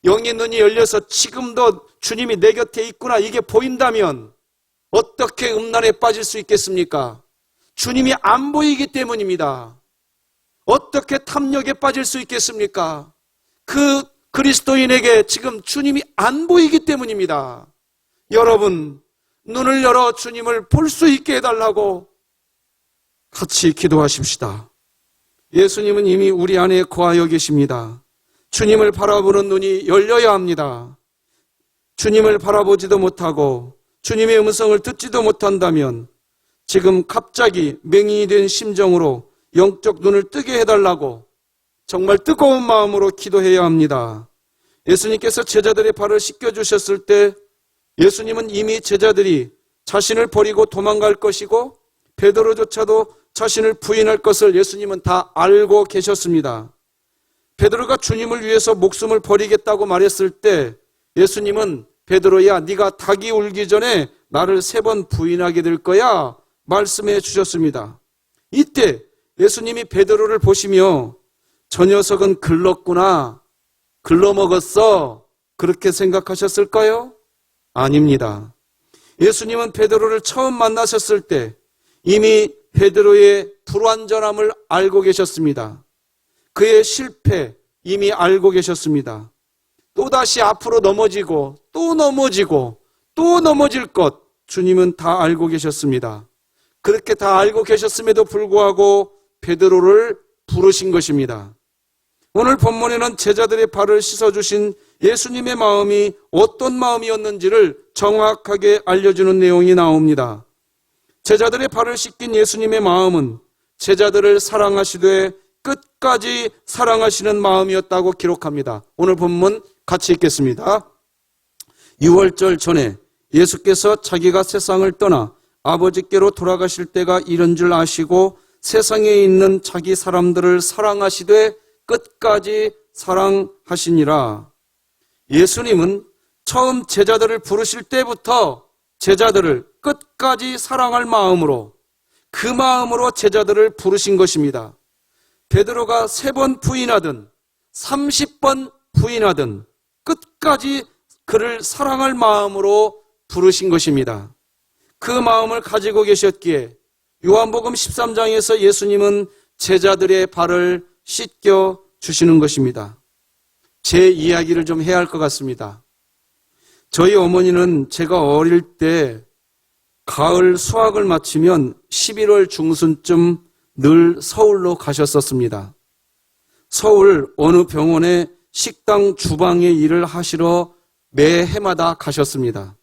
영의 눈이 열려서 지금도 주님이 내 곁에 있구나 이게 보인다면 어떻게 음란에 빠질 수 있겠습니까? 주님이 안 보이기 때문입니다. 어떻게 탐욕에 빠질 수 있겠습니까? 그 그리스도인에게 지금 주님이 안 보이기 때문입니다. 여러분, 눈을 열어 주님을 볼 수 있게 해달라고 같이 기도하십시다. 예수님은 이미 우리 안에 거하여 계십니다. 주님을 바라보는 눈이 열려야 합니다. 주님을 바라보지도 못하고 주님의 음성을 듣지도 못한다면 지금 갑자기 맹인이 된 심정으로 영적 눈을 뜨게 해달라고 정말 뜨거운 마음으로 기도해야 합니다. 예수님께서 제자들의 발을 씻겨주셨을 때 예수님은 이미 제자들이 자신을 버리고 도망갈 것이고 베드로조차도 자신을 부인할 것을 예수님은 다 알고 계셨습니다. 베드로가 주님을 위해서 목숨을 버리겠다고 말했을 때 예수님은 베드로야, 네가 닭이 울기 전에 나를 3번 부인하게 될 거야 말씀해 주셨습니다. 이때 예수님이 베드로를 보시며 저 녀석은 글렀구나, 글러먹었어, 그렇게 생각하셨을까요? 아닙니다. 예수님은 베드로를 처음 만나셨을 때 이미 베드로의 불완전함을 알고 계셨습니다. 그의 실패 이미 알고 계셨습니다. 또다시 앞으로 넘어지고 또 넘어지고 또 넘어질 것 주님은 다 알고 계셨습니다. 그렇게 다 알고 계셨음에도 불구하고 베드로를 부르신 것입니다. 오늘 본문에는 제자들의 발을 씻어주신 예수님의 마음이 어떤 마음이었는지를 정확하게 알려주는 내용이 나옵니다. 제자들의 발을 씻긴 예수님의 마음은 제자들을 사랑하시되 끝까지 사랑하시는 마음이었다고 기록합니다. 오늘 본문 같이 읽겠습니다. 유월절 전에 예수께서 자기가 세상을 떠나 아버지께로 돌아가실 때가 이른 줄 아시고 세상에 있는 자기 사람들을 사랑하시되 끝까지 사랑하시니라. 예수님은 처음 제자들을 부르실 때부터 제자들을 끝까지 사랑할 마음으로, 그 마음으로 제자들을 부르신 것입니다. 베드로가 3번 부인하든 30번 부인하든 끝까지 그를 사랑할 마음으로 부르신 것입니다. 그 마음을 가지고 계셨기에 요한복음 13장에서 예수님은 제자들의 발을 씻겨 주시는 것입니다. 제 이야기를 좀 해야 할 것 같습니다. 저희 어머니는 제가 어릴 때 가을 수학을 마치면 11월 중순쯤 늘 서울로 가셨었습니다. 서울 어느 병원에 식당 주방의 일을 하시러 매 해마다 가셨습니다.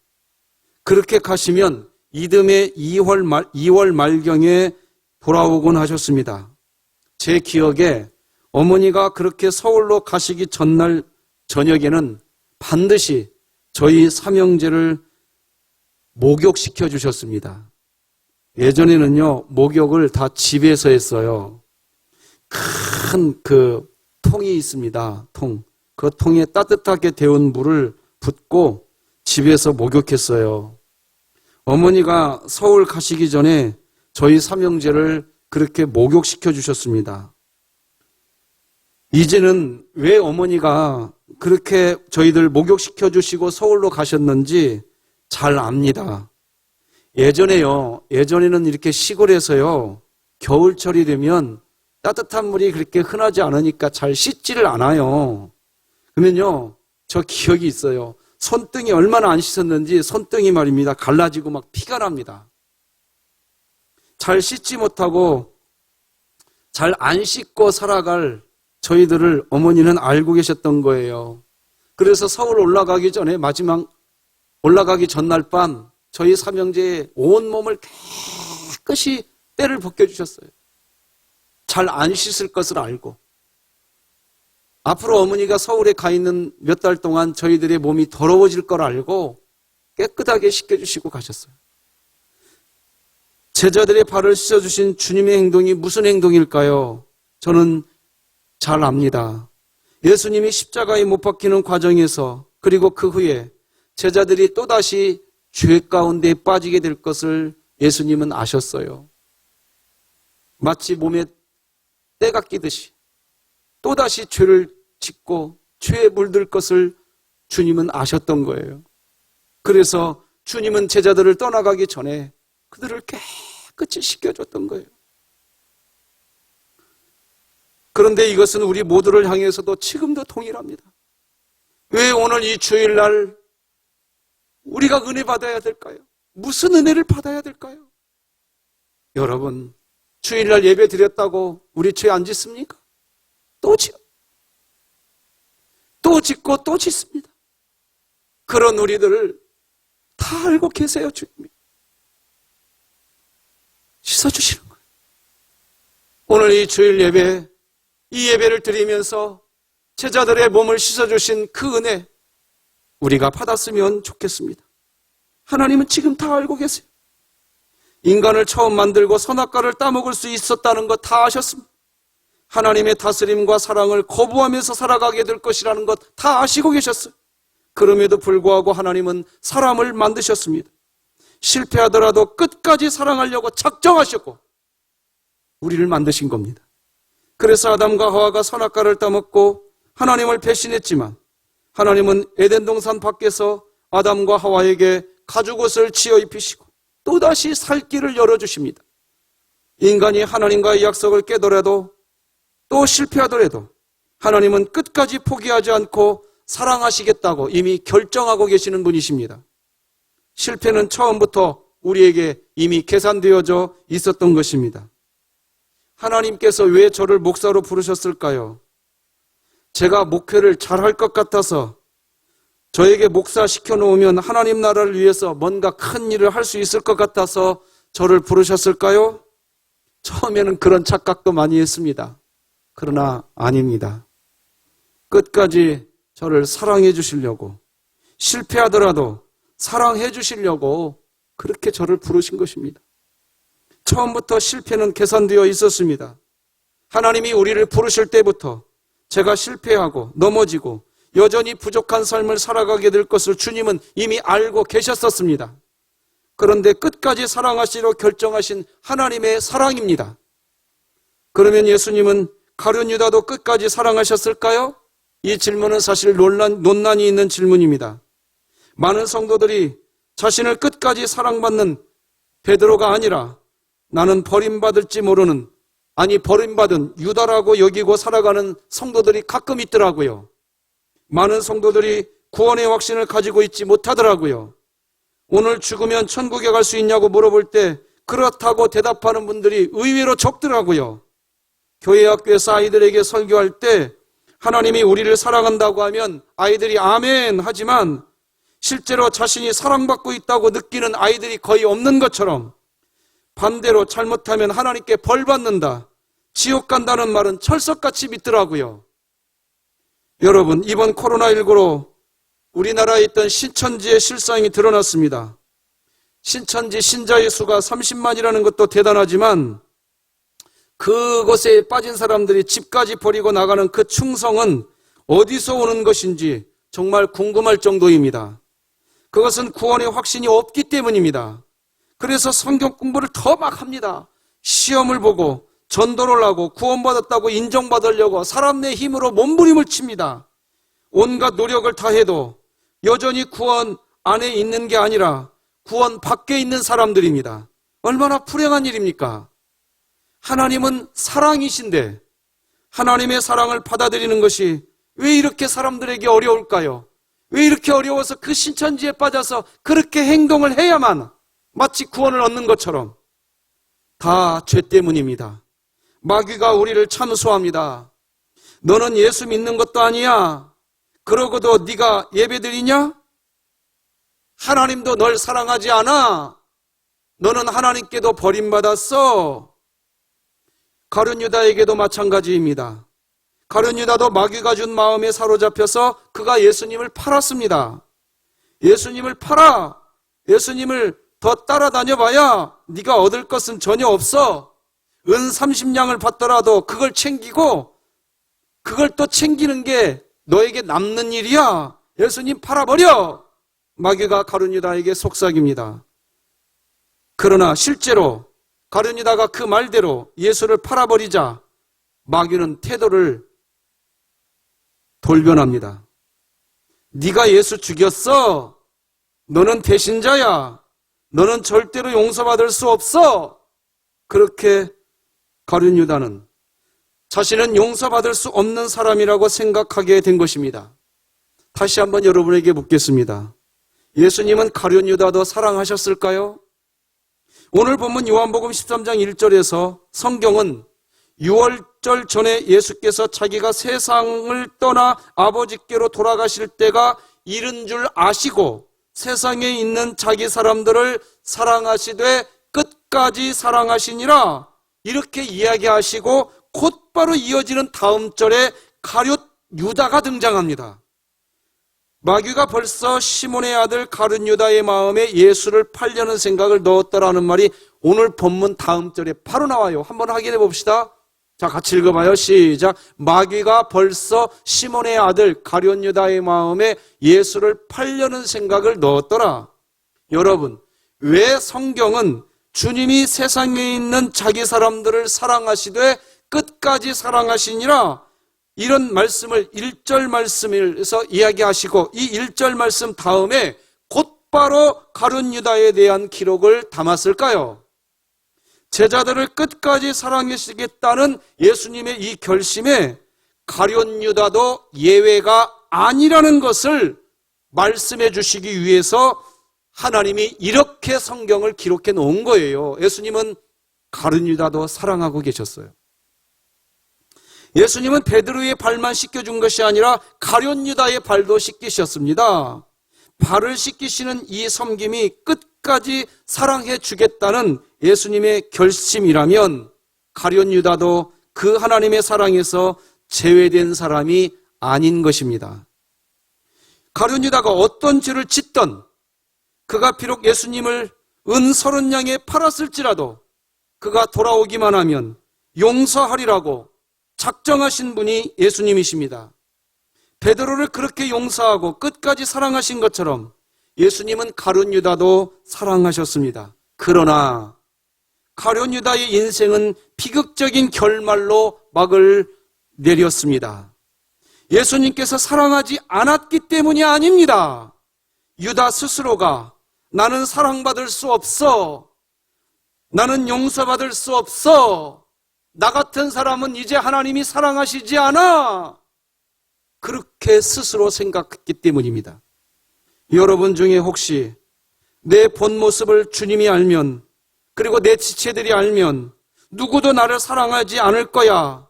그렇게 가시면 이듬해 2월 말경에 돌아오곤 하셨습니다. 제 기억에 어머니가 그렇게 서울로 가시기 전날 저녁에는 반드시 저희 삼형제를 목욕시켜 주셨습니다. 예전에는요, 목욕을 다 집에서 했어요. 큰 그 통이 있습니다. 통. 그 통에 따뜻하게 데운 물을 붓고 집에서 목욕했어요. 어머니가 서울 가시기 전에 저희 삼형제를 그렇게 목욕시켜 주셨습니다. 이제는 왜 어머니가 그렇게 저희들 목욕시켜 주시고 서울로 가셨는지 잘 압니다. 예전에는 이렇게 시골에서요, 겨울철이 되면 따뜻한 물이 그렇게 흔하지 않으니까 잘 씻지를 않아요. 그러면요, 저 기억이 있어요. 손등이 얼마나 안 씻었는지 손등이 말입니다, 갈라지고 막 피가 납니다. 잘 씻지 못하고 잘 안 씻고 살아갈 저희들을 어머니는 알고 계셨던 거예요. 그래서 서울 올라가기 전에 올라가기 전날 밤 저희 삼형제의 온몸을 깨끗이 때를 벗겨주셨어요. 잘 안 씻을 것을 알고. 앞으로 어머니가 서울에 가 있는 몇 달 동안 저희들의 몸이 더러워질 걸 알고 깨끗하게 씻겨주시고 가셨어요. 제자들의 발을 씻어주신 주님의 행동이 무슨 행동일까요? 저는 잘 압니다. 예수님이 십자가에 못 박히는 과정에서, 그리고 그 후에 제자들이 또다시 죄 가운데 빠지게 될 것을 예수님은 아셨어요. 마치 몸에 때가 끼듯이 또다시 죄를 짓고 죄에 물들 것을 주님은 아셨던 거예요. 그래서 주님은 제자들을 떠나가기 전에 그들을 깨끗이 씻겨줬던 거예요. 그런데 이것은 우리 모두를 향해서도 지금도 동일합니다. 왜 오늘 이 주일날 우리가 은혜 받아야 될까요? 무슨 은혜를 받아야 될까요? 여러분, 주일날 예배 드렸다고 우리 죄 안 짓습니까? 또 지어. 또 짓고 또 짓습니다. 그런 우리들을 다 알고 계세요, 주님이. 씻어주시는 거예요. 오늘 이 주일 예배, 이 예배를 드리면서 제자들의 몸을 씻어주신 그 은혜, 우리가 받았으면 좋겠습니다. 하나님은 지금 다 알고 계세요. 인간을 처음 만들고 선악과를 따먹을 수 있었다는 것 다 아셨습니다. 하나님의 다스림과 사랑을 거부하면서 살아가게 될 것이라는 것 다 아시고 계셨어요. 그럼에도 불구하고 하나님은 사람을 만드셨습니다. 실패하더라도 끝까지 사랑하려고 작정하셨고 우리를 만드신 겁니다. 그래서 아담과 하와가 선악과를 따먹고 하나님을 배신했지만 하나님은 에덴 동산 밖에서 아담과 하와에게 가죽옷을 지어 입히시고 또다시 살 길을 열어주십니다. 인간이 하나님과의 약속을 깨더라도 또 실패하더라도 하나님은 끝까지 포기하지 않고 사랑하시겠다고 이미 결정하고 계시는 분이십니다. 실패는 처음부터 우리에게 이미 계산되어져 있었던 것입니다. 하나님께서 왜 저를 목사로 부르셨을까요? 제가 목회를 잘할 것 같아서 저에게 목사 시켜놓으면 하나님 나라를 위해서 뭔가 큰 일을 할 수 있을 것 같아서 저를 부르셨을까요? 처음에는 그런 착각도 많이 했습니다. 그러나 아닙니다. 끝까지 저를 사랑해 주시려고, 실패하더라도 사랑해 주시려고 그렇게 저를 부르신 것입니다. 처음부터 실패는 계산되어 있었습니다. 하나님이 우리를 부르실 때부터 제가 실패하고 넘어지고 여전히 부족한 삶을 살아가게 될 것을 주님은 이미 알고 계셨었습니다. 그런데 끝까지 사랑하시려 결정하신 하나님의 사랑입니다. 그러면 예수님은 가룟 유다도 끝까지 사랑하셨을까요? 이 질문은 사실 논란이 있는 질문입니다. 많은 성도들이 자신을 끝까지 사랑받는 베드로가 아니라 나는 버림받을지 모르는, 아니 버림받은 유다라고 여기고 살아가는 성도들이 가끔 있더라고요. 많은 성도들이 구원의 확신을 가지고 있지 못하더라고요. 오늘 죽으면 천국에 갈 수 있냐고 물어볼 때 그렇다고 대답하는 분들이 의외로 적더라고요. 교회 학교에서 아이들에게 설교할 때 하나님이 우리를 사랑한다고 하면 아이들이 아멘 하지만 실제로 자신이 사랑받고 있다고 느끼는 아이들이 거의 없는 것처럼, 반대로 잘못하면 하나님께 벌 받는다, 지옥 간다는 말은 철석같이 믿더라고요. 여러분, 이번 코로나19로 우리나라에 있던 신천지의 실상이 드러났습니다. 신천지 신자의 수가 30만이라는 것도 대단하지만 그것에 빠진 사람들이 집까지 버리고 나가는 그 충성은 어디서 오는 것인지 정말 궁금할 정도입니다. 그것은 구원의 확신이 없기 때문입니다. 그래서 성경 공부를 더 막 합니다. 시험을 보고 전도를 하고 구원받았다고 인정받으려고 사람 내 힘으로 몸부림을 칩니다. 온갖 노력을 다해도 여전히 구원 안에 있는 게 아니라 구원 밖에 있는 사람들입니다. 얼마나 불행한 일입니까? 하나님은 사랑이신데 하나님의 사랑을 받아들이는 것이 왜 이렇게 사람들에게 어려울까요? 왜 이렇게 어려워서 그 신천지에 빠져서 그렇게 행동을 해야만 마치 구원을 얻는 것처럼? 다 죄 때문입니다. 마귀가 우리를 참소합니다. 너는 예수 믿는 것도 아니야. 그러고도 네가 예배드리냐? 하나님도 널 사랑하지 않아. 너는 하나님께도 버림받았어. 가룟 유다에게도 마찬가지입니다. 가룟 유다도 마귀가 준 마음에 사로잡혀서 그가 예수님을 팔았습니다. 예수님을 팔아. 예수님을 더 따라다녀봐야 네가 얻을 것은 전혀 없어. 은 30냥을 받더라도 그걸 챙기고 그걸 또 챙기는 게 너에게 남는 일이야. 예수님 팔아버려. 마귀가 가룟 유다에게 속삭입니다. 그러나 실제로 가룟 유다가 그 말대로 예수를 팔아버리자 마귀는 태도를 돌변합니다. 네가 예수 죽였어. 너는 배신자야. 너는 절대로 용서받을 수 없어. 그렇게 가룟 유다는 자신은 용서받을 수 없는 사람이라고 생각하게 된 것입니다. 다시 한번 여러분에게 묻겠습니다. 예수님은 가룟 유다도 사랑하셨을까요? 오늘 본문 요한복음 13장 1절에서 성경은 유월절 전에 예수께서 자기가 세상을 떠나 아버지께로 돌아가실 때가 이른 줄 아시고 세상에 있는 자기 사람들을 사랑하시되 끝까지 사랑하시니라 이렇게 이야기하시고 곧바로 이어지는 다음 절에 가룟 유다가 등장합니다. 마귀가 벌써 시몬의 아들 가룟 유다의 마음에 예수를 팔려는 생각을 넣었다라는 말이 오늘 본문 다음 절에 바로 나와요. 한번 확인해 봅시다. 자, 같이 읽어봐요. 시작. 마귀가 벌써 시몬의 아들 가룟 유다의 마음에 예수를 팔려는 생각을 넣었더라. 여러분, 왜 성경은 주님이 세상에 있는 자기 사람들을 사랑하시되 끝까지 사랑하시니라 이런 말씀을 1절 말씀에서 이야기하시고 이 1절 말씀 다음에 곧바로 가룟 유다에 대한 기록을 담았을까요? 제자들을 끝까지 사랑하시겠다는 예수님의 이 결심에 가룟 유다도 예외가 아니라는 것을 말씀해 주시기 위해서 하나님이 이렇게 성경을 기록해 놓은 거예요. 예수님은 가룟 유다도 사랑하고 계셨어요. 예수님은 베드로의 발만 씻겨준 것이 아니라 가룟 유다의 발도 씻기셨습니다. 발을 씻기시는 이 섬김이 끝까지 사랑해 주겠다는 예수님의 결심이라면 가룟 유다도 그 하나님의 사랑에서 제외된 사람이 아닌 것입니다. 가룟 유다가 어떤 죄를 짓던 그가 비록 예수님을 은 30냥에 팔았을지라도 그가 돌아오기만 하면 용서하리라고 작정하신 분이 예수님이십니다. 베드로를 그렇게 용서하고 끝까지 사랑하신 것처럼 예수님은 가룟 유다도 사랑하셨습니다. 그러나 가룟 유다의 인생은 비극적인 결말로 막을 내렸습니다. 예수님께서 사랑하지 않았기 때문이 아닙니다. 유다 스스로가 나는 사랑받을 수 없어. 나는 용서받을 수 없어. 나 같은 사람은 이제 하나님이 사랑하시지 않아. 그렇게 스스로 생각했기 때문입니다. 여러분 중에 혹시 내 본 모습을 주님이 알면 그리고 내 지체들이 알면 누구도 나를 사랑하지 않을 거야.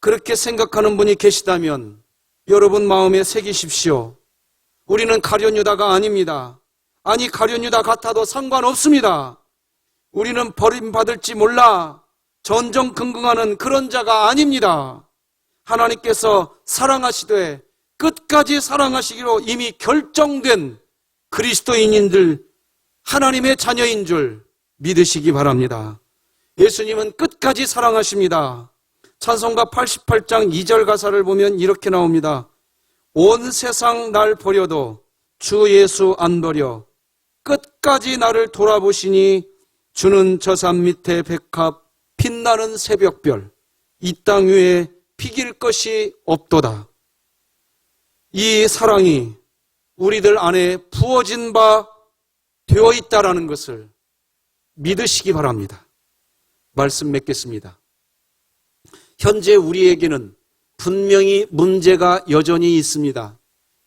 그렇게 생각하는 분이 계시다면 여러분 마음에 새기십시오. 우리는 가룟 유다가 아닙니다. 아니 가룟 유다 같아도 상관없습니다. 우리는 버림받을지 몰라 전전긍긍하는 그런 자가 아닙니다. 하나님께서 사랑하시되 끝까지 사랑하시기로 이미 결정된 그리스도인인들 하나님의 자녀인 줄 믿으시기 바랍니다. 예수님은 끝까지 사랑하십니다. 찬송가 88장 2절 가사를 보면 이렇게 나옵니다. 온 세상 날 버려도 주 예수 안 버려 끝까지 나를 돌아보시니 주는 저 산 밑에 백합 빛나는 새벽별 이 땅 위에 비길 것이 없도다. 이 사랑이 우리들 안에 부어진 바 되어 있다라는 것을 믿으시기 바랍니다. 말씀 맺겠습니다. 현재 우리에게는 분명히 문제가 여전히 있습니다.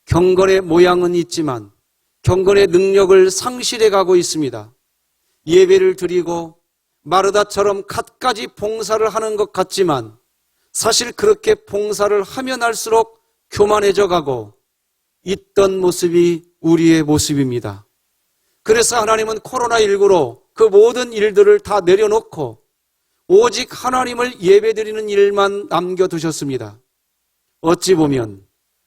경건의 모양은 있지만 경건의 능력을 상실해 가고 있습니다. 예배를 드리고 마르다처럼 갖가지 봉사를 하는 것 같지만 사실 그렇게 봉사를 하면 할수록 교만해져 가고 있던 모습이 우리의 모습입니다. 그래서 하나님은 코로나19로 그 모든 일들을 다 내려놓고 오직 하나님을 예배드리는 일만 남겨두셨습니다. 어찌 보면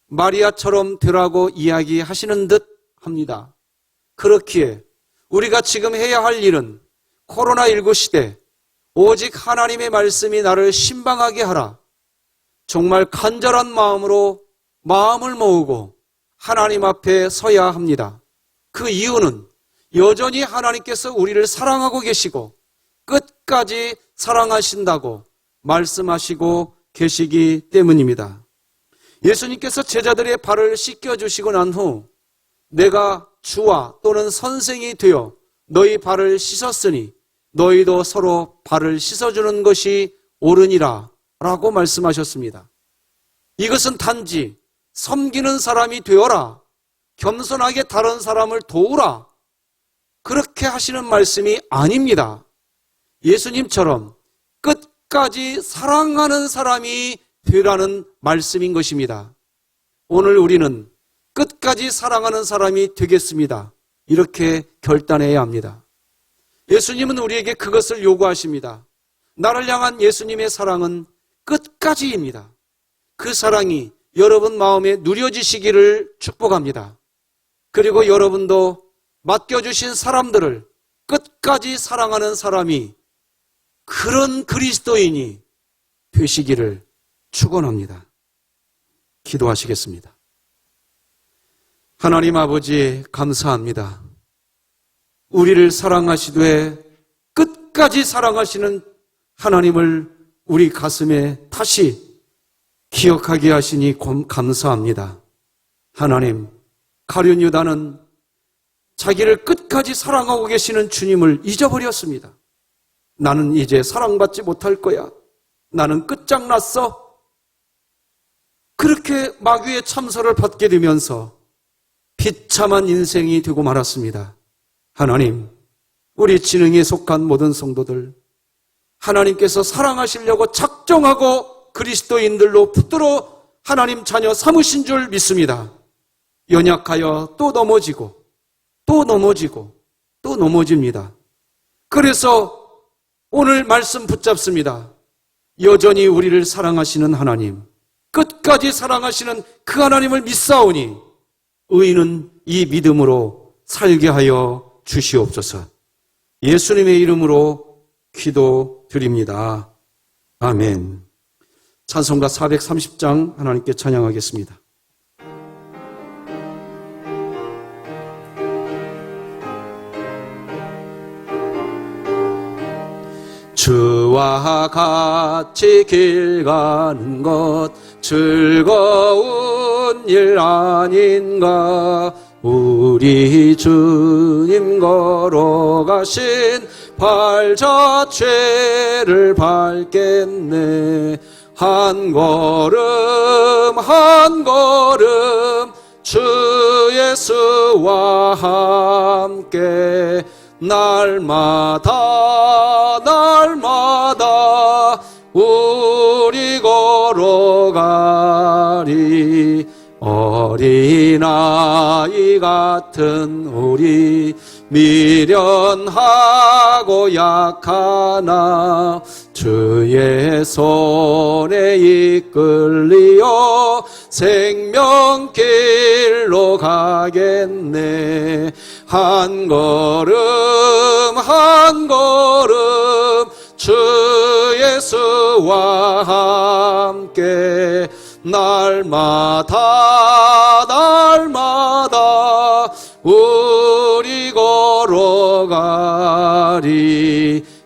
마리아처럼 되라고 이야기하시는 듯 합니다. 그렇기에 우리가 지금 해야 할 일은 코로나19 시대 오직 하나님의 말씀이 나를 신방하게 하라. 정말 간절한 마음으로 마음을 모으고 하나님 앞에 서야 합니다. 그 이유는 여전히 하나님께서 우리를 사랑하고 계시고 끝까지 사랑하신다고 말씀하시고 계시기 때문입니다. 예수님께서 제자들의 발을 씻겨주시고 난 후 내가 주와 또는 선생이 되어 너희 발을 씻었으니 너희도 서로 발을 씻어주는 것이 옳으니라 라고 말씀하셨습니다. 이것은 단지 섬기는 사람이 되어라, 겸손하게 다른 사람을 도우라, 그렇게 하시는 말씀이 아닙니다. 예수님처럼 끝까지 사랑하는 사람이 되라는 말씀인 것입니다. 오늘 우리는 끝까지 사랑하는 사람이 되겠습니다. 이렇게 결단해야 합니다. 예수님은 우리에게 그것을 요구하십니다. 나를 향한 예수님의 사랑은 끝까지입니다. 그 사랑이 여러분 마음에 누려지시기를 축복합니다. 그리고 여러분도 맡겨주신 사람들을 끝까지 사랑하는 사람이, 그런 그리스도인이 되시기를 축원합니다. 기도하시겠습니다. 하나님 아버지, 감사합니다. 우리를 사랑하시되 끝까지 사랑하시는 하나님을 우리 가슴에 다시 기억하게 하시니 감사합니다. 하나님, 가룟 유다는 자기를 끝까지 사랑하고 계시는 주님을 잊어버렸습니다. 나는 이제 사랑받지 못할 거야. 나는 끝장났어. 그렇게 마귀의 참소를 받게 되면서 비참한 인생이 되고 말았습니다. 하나님, 우리 진흥에 속한 모든 성도들, 하나님께서 사랑하시려고 작정하고 그리스도인들로 붙들어 하나님 자녀 삼으신 줄 믿습니다. 연약하여 또 넘어지고 또 넘어지고 또 넘어집니다. 그래서 오늘 말씀 붙잡습니다. 여전히 우리를 사랑하시는 하나님, 끝까지 사랑하시는 그 하나님을 믿사오니 의인은 이 믿음으로 살게 하여 주시옵소서. 예수님의 이름으로 기도드립니다. 아멘. 찬송가 430장 하나님께 찬양하겠습니다. 주와 같이 길 가는 것 즐거운 일 아닌가. 우리 주님 걸어가신 발 자체를 밟겠네. 한 걸음 한 걸음 주 예수와 함께 날마다 날마다 우리 걸어가리. 어린아이 같은 우리 미련하고 약하나 주의 손에 이끌리어 생명길로 가겠네. 한 걸음 한 걸음 주 예수와 함께 날마다 날마다 우리 걸어가리.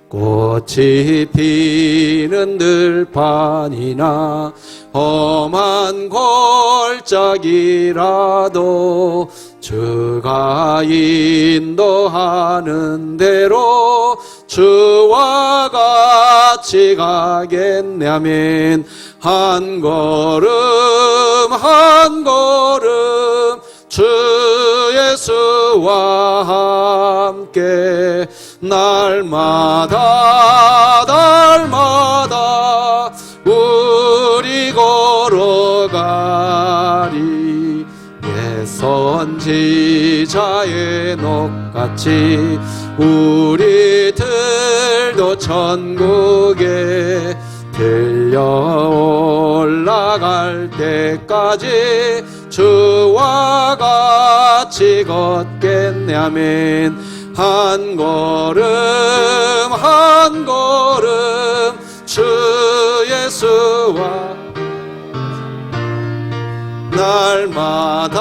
꽃이 피는 들판이나 험한 골짜기라도 주가 인도하는 대로 주와 같이 가겠네. 아멘. 한 걸음 한 걸음 주 예수와 함께 날마다 날마다 우리 걸어가리. 옛 선지자의 녹같이 우리들도 천국에 들려 올라갈 때까지 주와 같이 걷겠네. 아멘. 한 걸음 한 걸음 주 예수와 날마다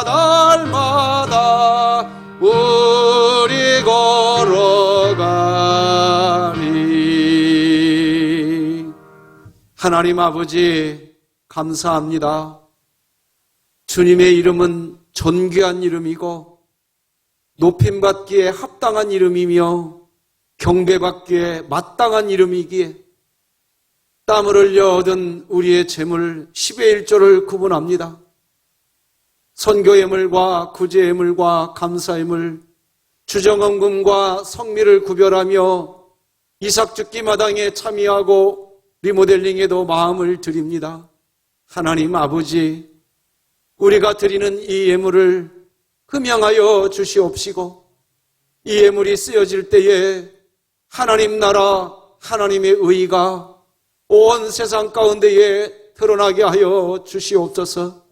날마다 우리 걸어가리. 하나님 아버지, 감사합니다. 주님의 이름은 존귀한 이름이고 높임받기에 합당한 이름이며 경배받기에 마땅한 이름이기에 땀을 흘려 얻은 우리의 재물 10의 1조를 구분합니다. 선교예물과 구제예물과 감사예물, 주정헌금과 성미를 구별하며 이삭죽기 마당에 참여하고 리모델링에도 마음을 드립니다. 하나님 아버지, 우리가 드리는 이 예물을 흠양하여 주시옵시고 이 예물이 쓰여질 때에 하나님 나라 하나님의 의가 온 세상 가운데에 드러나게 하여 주시옵소서.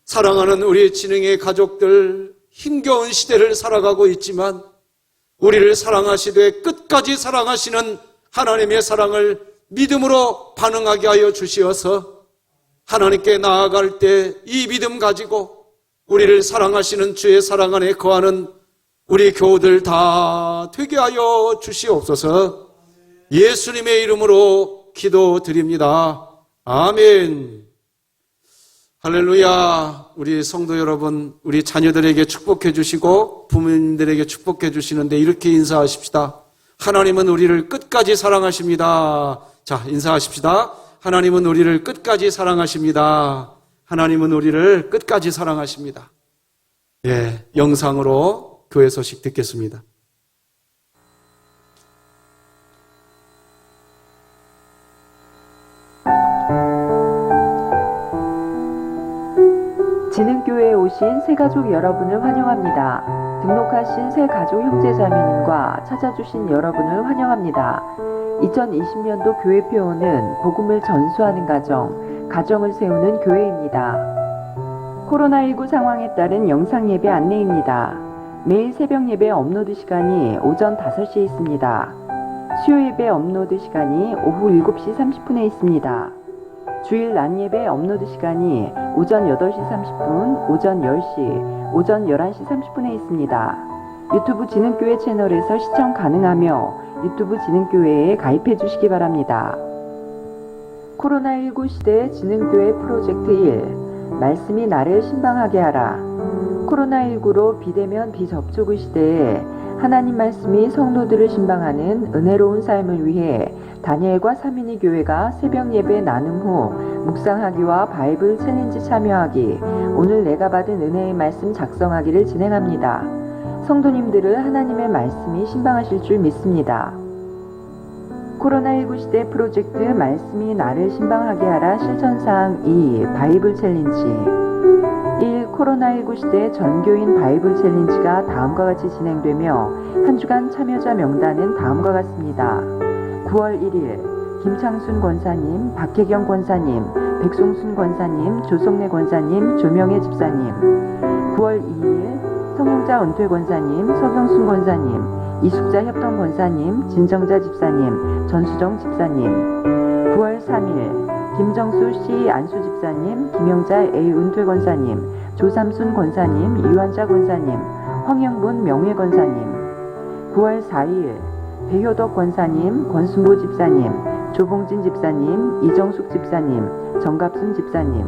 사랑하는 우리 진흥의 가족들, 힘겨운 시대를 살아가고 있지만 우리를 사랑하시되 끝까지 사랑하시는 하나님의 사랑을 믿음으로 반응하게 하여 주시어서 하나님께 나아갈 때 이 믿음 가지고 우리를 사랑하시는 주의 사랑 안에 거하는 우리 교우들 다 되게 하여 주시옵소서. 예수님의 이름으로 기도드립니다. 아멘. 할렐루야. 우리 성도 여러분, 우리 자녀들에게 축복해 주시고 부모님들에게 축복해 주시는데 이렇게 인사하십시다. 하나님은 우리를 끝까지 사랑하십니다. 자, 인사하십시다. 하나님은 우리를 끝까지 사랑하십니다. 하나님은 우리를 끝까지 사랑하십니다. 예, 영상으로 교회 소식 듣겠습니다. 진흥교회에 오신 새가족 여러분을 환영합니다. 등록하신 새가족 형제자매님과 찾아주신 여러분을 환영합니다. 2020년도 교회표어는 복음을 전수하는 가정을 세우는 교회입니다. 코로나19 상황에 따른 영상예배 안내입니다. 매일 새벽예배 업로드 시간이 오전 5시에 있습니다. 수요예배 업로드 시간이 오후 7시 30분에 있습니다. 주일 낮예배 업로드 시간이 오전 8시 30분, 오전 10시, 오전 11시 30분에 있습니다. 유튜브 진흥교회 채널에서 시청 가능하며 유튜브 진흥교회에 가입해 주시기 바랍니다. 코로나19 시대 진흥교회 프로젝트 1. 말씀이 나를 신방하게 하라. 코로나19로 비대면 비접촉의 시대에 하나님 말씀이 성도들을 신방하는 은혜로운 삶을 위해 다니엘과 사민이 교회가 새벽 예배 나눔 후 묵상하기와 바이블 챌린지 참여하기, 오늘 내가 받은 은혜의 말씀 작성하기를 진행합니다. 성도님들을 하나님의 말씀이 신방하실 줄 믿습니다. 코로나19 시대 프로젝트 말씀이 나를 신방하게 하라 실천사항 2. 바이블 챌린지 1. 코로나19 시대 전교인 바이블 챌린지가 다음과 같이 진행되며 한 주간 참여자 명단은 다음과 같습니다. 9월 1일 김창순 권사님, 박혜경 권사님, 백송순 권사님, 조성래 권사님, 조명혜 집사님. 9월 2일 성용자 은퇴 권사님, 서경순 권사님, 이숙자 협동 권사님, 진정자 집사님, 전수정 집사님. 9월 3일 김정수 C 안수 집사님, 김영자 A 은퇴 권사님, 조삼순 권사님, 유한자 권사님, 황영분 명예 권사님. 9월 4일 배효덕 권사님, 권순보 집사님, 조봉진 집사님, 이정숙 집사님, 정갑순 집사님.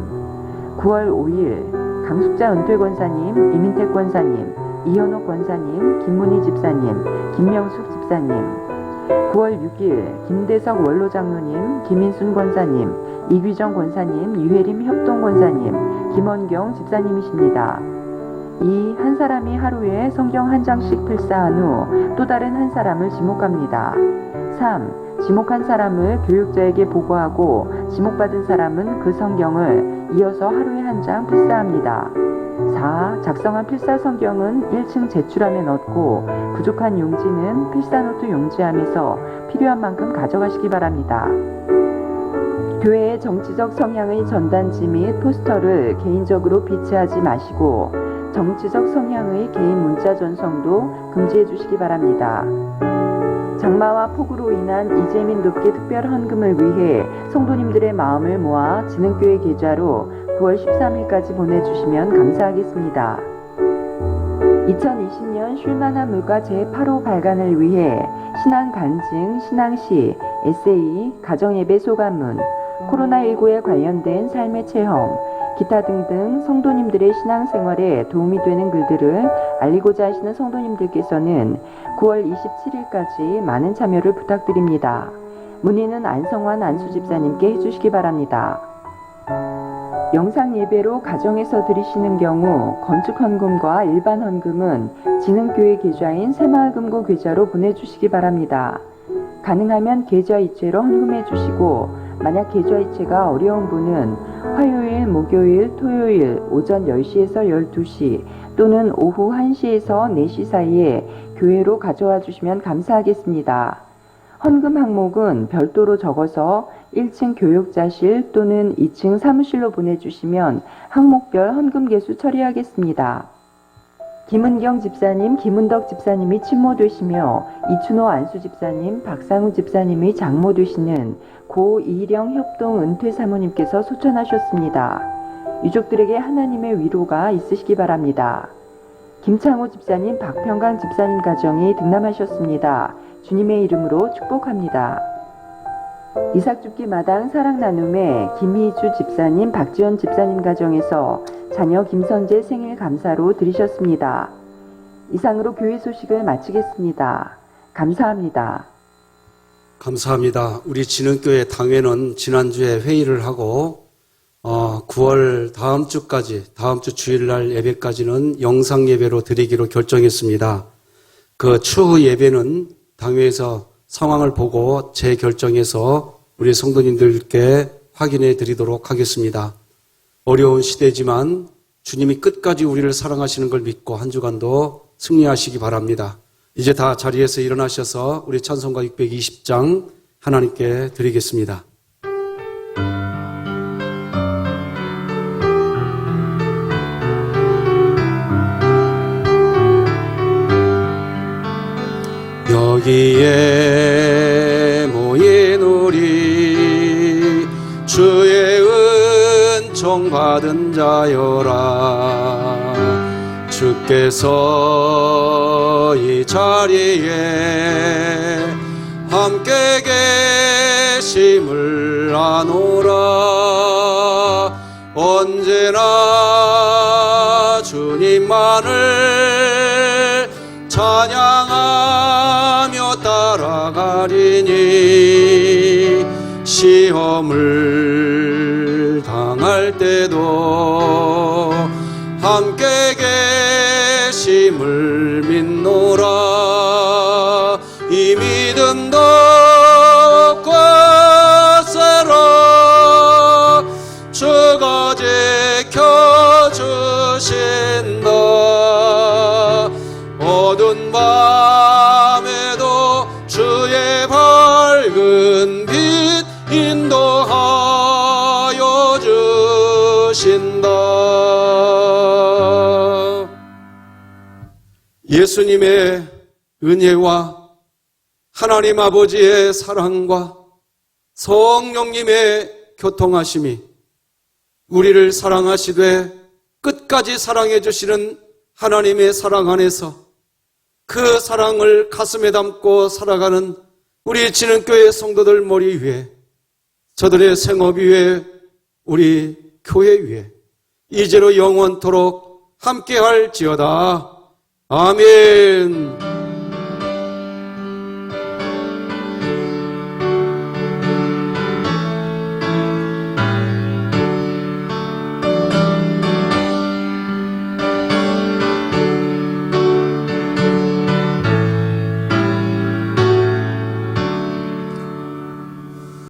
9월 5일 강숙자 은퇴 권사님, 이민택 권사님, 이현옥 권사님, 김문희 집사님, 김명숙 집사님. 9월 6일 김대석 원로 장로님, 김인순 권사님, 이규정 권사님, 유혜림 협동 권사님, 김원경 집사님이십니다. 2. 한 사람이 하루에 성경 한 장씩 필사한 후 또 다른 한 사람을 지목합니다. 3. 지목한 사람을 교육자에게 보고하고 지목받은 사람은 그 성경을 이어서 하루에 한 장 필사합니다. 4. 작성한 필사 성경은 1층 제출함에 넣고 부족한 용지는 필사노트 용지함에서 필요한 만큼 가져가시기 바랍니다. 교회의 정치적 성향의 전단지 및 포스터를 개인적으로 비치하지 마시고 정치적 성향의 개인 문자 전송도 금지해 주시기 바랍니다. 장마와 폭우로 인한 이재민 돕기 특별 헌금을 위해 성도님들의 마음을 모아 진흥교회 계좌로 9월 13일까지 보내주시면 감사하겠습니다. 2020년 쉴만한 물가 제8호 발간을 위해 신앙 간증, 신앙시, 에세이, 가정예배 소감문, 코로나19에 관련된 삶의 체험, 기타 등등 성도님들의 신앙생활에 도움이 되는 글들을 알리고자 하시는 성도님들께서는 9월 27일까지 많은 참여를 부탁드립니다. 문의는 안성환 안수집사님께 해주시기 바랍니다. 영상 예배로 가정에서 드리시는 경우 건축헌금과 일반 헌금은 진흥교회 계좌인 새마을금고 계좌로 보내주시기 바랍니다. 가능하면 계좌이체로 헌금해 주시고 만약 계좌이체가 어려운 분은 화요일, 목요일, 토요일 오전 10시에서 12시 또는 오후 1시에서 4시 사이에 교회로 가져와 주시면 감사하겠습니다. 헌금 항목은 별도로 적어서 1층 교육자실 또는 2층 사무실로 보내주시면 항목별 헌금 개수 처리하겠습니다. 김은경 집사님, 김은덕 집사님이 친모되시며 이춘호 안수 집사님, 박상우 집사님이 장모되시는 고 이령 협동 은퇴 사모님께서 소천하셨습니다. 유족들에게 하나님의 위로가 있으시기 바랍니다. 김창호 집사님, 박평강 집사님 가정이 등남하셨습니다. 주님의 이름으로 축복합니다. 이삭죽기 마당 사랑나눔에 김희주 집사님, 박지원 집사님 가정에서 자녀 김선재 생일 감사로 드리셨습니다. 이상으로 교회 소식을 마치겠습니다. 감사합니다. 감사합니다. 우리 진흥교회 당회는 지난주에 회의를 하고 9월 다음 주까지, 다음 주 주일날 예배까지는 영상 예배로 드리기로 결정했습니다. 그 추후 예배는 당회에서 상황을 보고 재결정해서 우리 성도님들께 확인해 드리도록 하겠습니다. 어려운 시대지만 주님이 끝까지 우리를 사랑하시는 걸 믿고 한 주간도 승리하시기 바랍니다. 이제 다 자리에서 일어나셔서 우리 찬송가 620장 하나님께 드리겠습니다. 여기에 모인 우리 주의 은총 받은 자여라. 주께서 이 자리에 함께 계심을 아노라. 언제나 주님만을 찬양하며 따라가리니 시험을 당할 때도 함께 계심을 믿노라. 이 믿음도 꽉세라. 주가 지켜주신다. 어두운 밤에도 주의 밝은 빛 인도하여 주신다. 예수님의 은혜와 하나님 아버지의 사랑과 성령님의 교통하심이 우리를 사랑하시되 끝까지 사랑해 주시는 하나님의 사랑 안에서 그 사랑을 가슴에 담고 살아가는 우리 진흥교회 성도들 머리 위에, 저들의 생업 위에, 우리 교회 위에 이제로 영원토록 함께할지어다. 아멘.